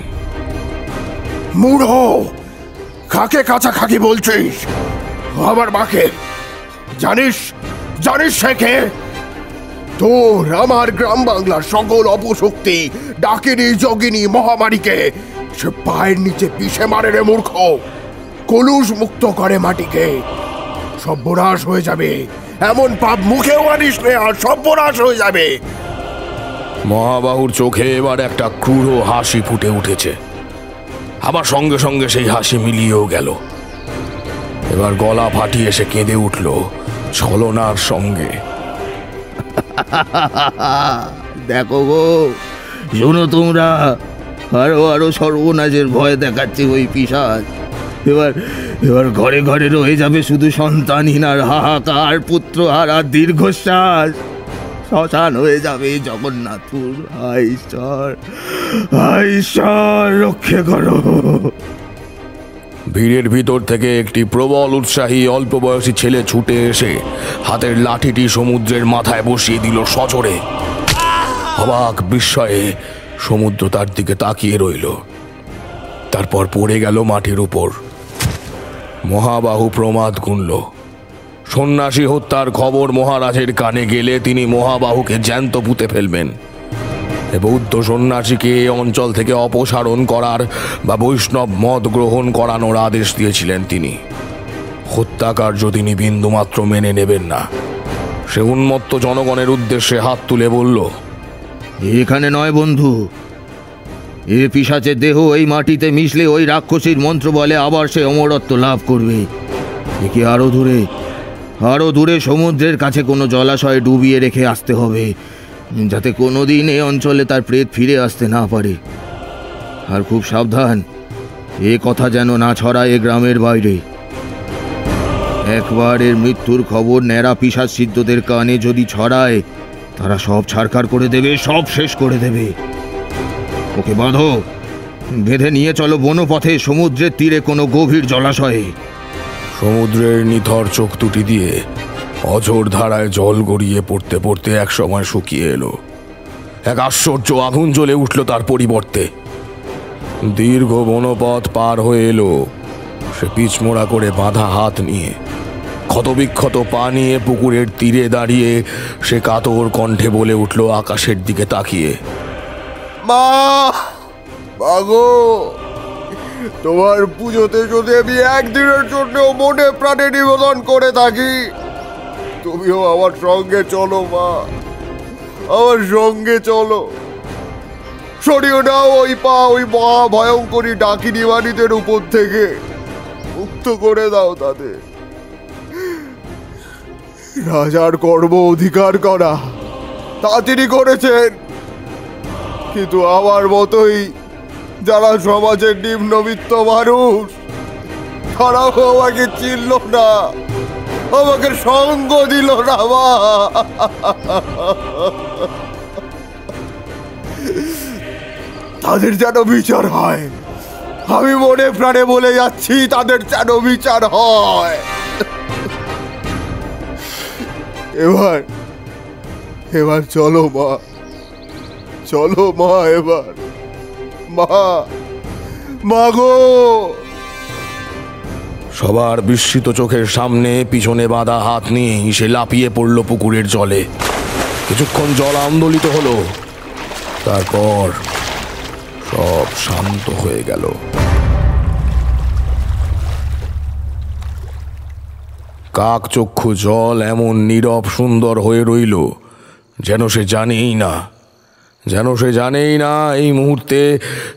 মূঢ়, কাকে কাঁচা খাকি বলছিস? আমার মাকে জানিস সে কে? তোর আমার গ্রাম বাংলার সকল অপশক্তি, ডাকিনী যোগিনী মহামারীকে সে পায়ের নিচে পিষে মারে রে মূর্খ। কলুষ মুক্ত করে মাটিকে, সর্বনাশ হয়ে যাবে। এমন পাপ মুখেও আনিস নে, আর সর্বনাশ হয়ে যাবে। মহাবাহুর চোখে এবার একটা ক্রূর হাসি ফুটে উঠেছে, আবার সঙ্গে সঙ্গে সেই হাসি মিলিয়েও গেল। এবার গলা ফাটিয়ে সে কেঁদে উঠল ছলনার সঙ্গে। দেখো গো, শোনো তোমরা, আরো সর্বনাশের ভয় দেখাচ্ছে ওই পিশাচ। এবার ঘরে ঘরে রয়ে যাবে শুধু সন্তানহীন আর হাহাকার, পুত্রহার আর দীর্ঘশ্বাস। শ্মশান হয়ে যাবে জগন্নাথপুর। হায় ঈশ্বর, রক্ষে করো। ভিড়ের ভিতর থেকে একটি প্রবল উৎসাহী অল্প বয়সী ছেলে ছুটে এসে হাতের লাঠিটি সমুদ্রের মাথায় বসিয়ে দিল সজোরে। অবাক বিস্ময়ে সমুদ্র তার দিকে তাকিয়ে রইল, তারপর পড়ে গেল মাটির উপর। মহাবাহু প্রমাদ গুনল। সন্ন্যাসী হত্যার খবর মহারাজের কানে গেলে তিনি মহাবাহুকে জ্যান্ত পুঁতে ফেলবেন। বৌদ্ধ সন্ন্যাসীকে এই অঞ্চল থেকে অপসারণ করার বা বৈষ্ণব মত গ্রহণ করানোর আদেশ দিয়েছিলেন তিনি। হত্যাকার্য তিনি বিন্দুমাত্র মেনে নেবেন না। সে উন্মত্ত জনগণের উদ্দেশ্যে হাত তুলে বলল, এখানে নয় বন্ধু, এ পিশাচের দেহ এই মাটিতে মিশলে ওই রাক্ষসীর মন্ত্র বলে আবার সে অমরত্ব লাভ করবে। একে আরো দূরে সমুদ্রের কাছে কোনো জলাশয়ে ডুবিয়ে রেখে আসতে হবে, যাতে কোনোদিন এই অঞ্চলে তার প্রেত ফিরে আসতে না পারে। আর খুব সাবধান, এ কথা যেন না ছড়ায় এ গ্রামের বাইরে। একবার এর মৃত্যুর খবর ন্যাড়া পিশাচ সিদ্ধদের কানে যদি ছড়ায়, তারা সব ছাড়খাড় করে দেবে, সব শেষ করে দেবে। ওকে বাঁধো, বেঁধে নিয়ে চলো বনপথে সমুদ্রের তীরে কোনো গভীর জলাশয়ে। সমুদ্রের নিথর চোখ দুটি দিয়ে অঝোর ধারায় জল গড়িয়ে পড়তে পড়তে এক সময় শুকিয়ে এলো। এক আশ্চর্য আগুন জ্বলে উঠল তার পরিবর্তে। দীর্ঘ বনপথ পার হয়ে এলো সে পিছমোড়া করে বাঁধা হাত নিয়ে। ক্ষতবিক্ষত পা নিয়ে পুকুরের তীরে দাঁড়িয়ে সে কাতর কণ্ঠে বলে উঠল আকাশের দিকে তাকিয়ে, মা গো, তোমার পুজোতে যদি আমি একদিনের জন্য মনে প্রাণে নিবেদন করে থাকি, তুমিও আমার সঙ্গে চলো মা, আমার সঙ্গে চলো। সরিয়ে নাও ওই পা ওই মহা ভয়ঙ্করী ডাকিনী বাণীদের উপর থেকে, মুক্ত করে দাও তাদের। রাজার কর্ম অধিকার করা তা তিনি করেছেন, কিন্তু আমার মতোই যারা সমাজের নিম্নবিত্ত মানুষ, তারাও আমাকে চিনল না, আমাকে সঙ্গ দিল না মা। তাদের যেন বিচার হয়, আমি মনে প্রাণে বলে যাচ্ছি, তাদের যেন বিচার হয়। এবার চলো মা, চলো মা, এবার মা গো। সবার বিস্মিত চোখের সামনে পিছনে বাঁধা হাত নিয়ে সে লাফিয়ে পড়ল পুকুরের জলে। কিছুক্ষণ জল আন্দোলিত হলো, তারপর সব শান্ত হয়ে গেল। কাক চক্ষু জল এমন নীরব সুন্দর হয়ে রইল, যেন সে জানেই না এই মুহূর্তে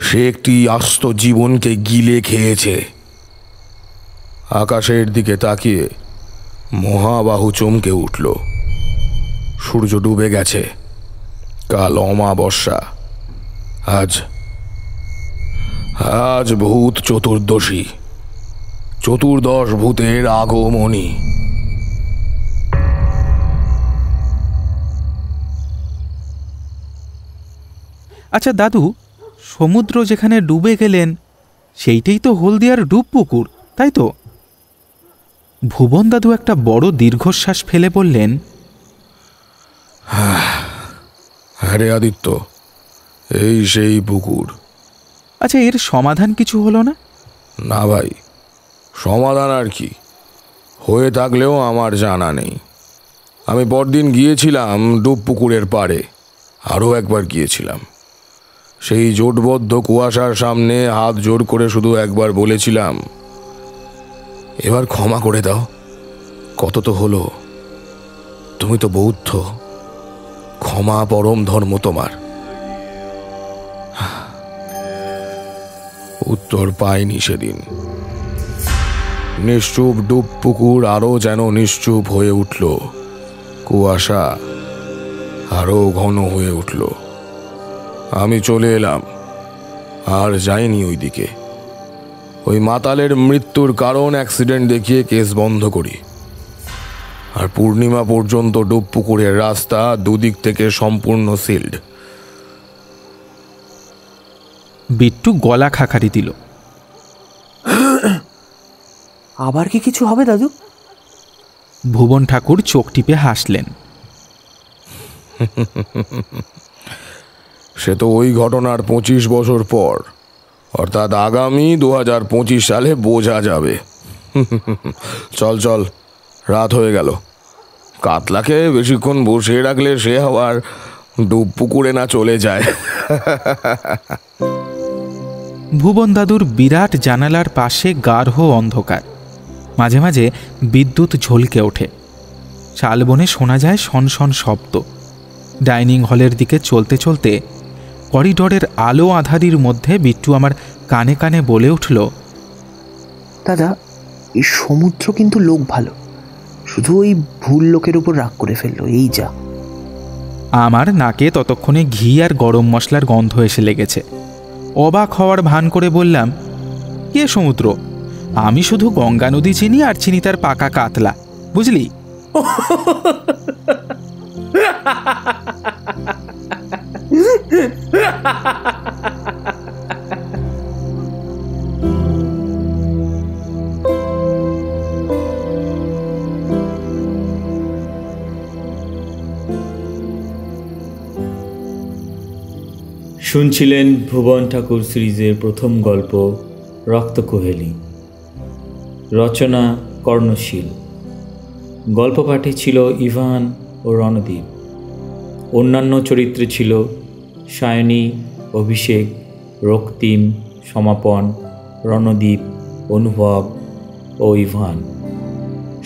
সে একটি আস্ত জীবনকে গিলে খেয়েছে। আকাশের দিকে তাকিয়ে মহাবাহু চমকে উঠল। সূর্য ডুবে গেছে, কাল অমাবস্যা। আজ ভূত চতুর্দশী, 14 ভূতের আগমনী। আচ্ছা দাদু, সমুদ্র যেখানে ডুবে গেলেন সেইটাই তো হলদিয়ার ডুব পুকুর, তাই তো? ভুবন দাদু একটা বড় দীর্ঘশ্বাস ফেলে বললেন, হ্যাঁ রে আদিত্য, এই সেই পুকুর। আচ্ছা, এর সমাধান কিছু হলো না? না ভাই, সমাধান আর কি, হয়ে থাকলেও আমার জানা নেই। আমি পরদিন গিয়েছিলাম ডুব পুকুরের পাড়ে, আরও একবার গিয়েছিলাম। সেই জোটবদ্ধ কুয়াশার সামনে হাত জোড় করে শুধু একবার বলেছিলাম, এবার ক্ষমা করে দাও। কত তো হলো, তুমি তো বৌদ্ধ, ক্ষমা পরম ধর্ম তোমার। উত্তর পাইনি সেদিন। নিশ্চুপ ডুব পুকুর আরও যেন নিশ্চুপ হয়ে উঠল, কুয়াশা আরও ঘন হয়ে উঠল। আমি চলে এলাম, আর যাইনি ওই দিকে। ওই মাতালের মৃত্যুর কারণ অ্যাক্সিডেন্ট দেখিয়ে কেস বন্ধ করি। আর পূর্ণিমা পর্যন্ত ডুব পুকুরের রাস্তা দুদিক থেকে সম্পূর্ণ সিল্ড। বিট্টু গলা খাকারি দিল। আবার কি কিছু হবে দাদু? ভুবন ঠাকুর চোখ টিপে হাসলেন। সে তো ওই ঘটনার 25 বছর পর, অর্থাৎ আগামী 2025 সালে বোঝা যাবে। চল চল, রাত হয়ে গেল। কাতলাকে বেশিক্ষণ বসিয়ে রাখলে সে আবার ডুব পুকুরে না চলে যায়। ভুবন দাদুর বিরাট জানালার পাশে গাঢ় অন্ধকার, মাঝে মাঝে বিদ্যুৎ ঝলকে ওঠে। শালবনে শোনা যায় শনশন শব্দ। ডাইনিং হলের দিকে চলতে চলতে করিডোরের আলো আঁধারির মধ্যে বিট্টু আমার কানে কানে বলে উঠল, দাদা, এই সমুদ্র কিন্তু লোক ভালো, শুধু ওই ভুল লোকের উপর রাগ করে ফেললো, এই যা। আমার নাকে ততক্ষণে ঘি আর গরম মশলার গন্ধ এসে লেগেছে। অবাক হওয়ার ভান করে বললাম, কে সমুদ্র? আমি শুধু গঙ্গা নদী চিনি, আর চিনি তার পাকা কাতলা, বুঝলি? শুনছিলেন ভুবন ঠাকুর সিরিজের প্রথম গল্প রক্তকুহেলি। রচনা কর্ণশীল। গল্প পাঠে ছিল ইভান ও রণদীপ। অন্যান্য চরিত্রে ছিল সায়নী, অভিষেক, রক্তিম, সমাপন, রণদীপ, অনুভব ও ইভান।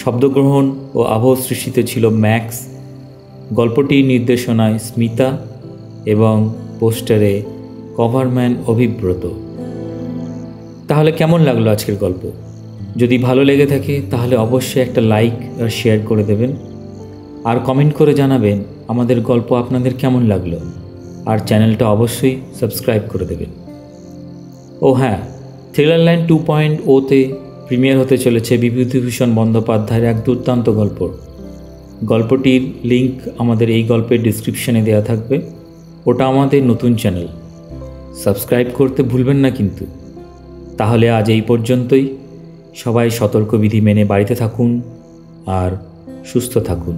শব্দগ্রহণ ও আবহ সৃষ্টিতে ছিল ম্যাক্স। গল্পটির নির্দেশনায় স্মিতা এবং পোস্টারে কভারম্যান অভিব্রত। তাহলে কেমন লাগলো আজকের গল্প? যদি ভালো লেগে থাকে তাহলে অবশ্যই একটা লাইক আর শেয়ার করে দেবেন, আর কমেন্ট করে জানাবেন আমাদের গল্প আপনাদের কেমন লাগলো, আর চ্যানেলটা অবশ্যই সাবস্ক্রাইব করে দেবেন। ও হ্যাঁ, থ্রিলার লাইন 2.0-তে প্রিমিয়ার হতে চলেছে বিভূতিভূষণ বন্দ্যোপাধ্যায়ের এক দুর্দান্ত গল্প। গল্পটির লিঙ্ক আমাদের এই গল্পের ডিসক্রিপশানে দেওয়া থাকবে। ওটা আমাদের নতুন চ্যানেল, সাবস্ক্রাইব করতে ভুলবেন না কিন্তু। তাহলে আজ এই পর্যন্তই। সবাই সতর্কবিধি মেনে বাড়িতে থাকুন আর সুস্থ থাকুন।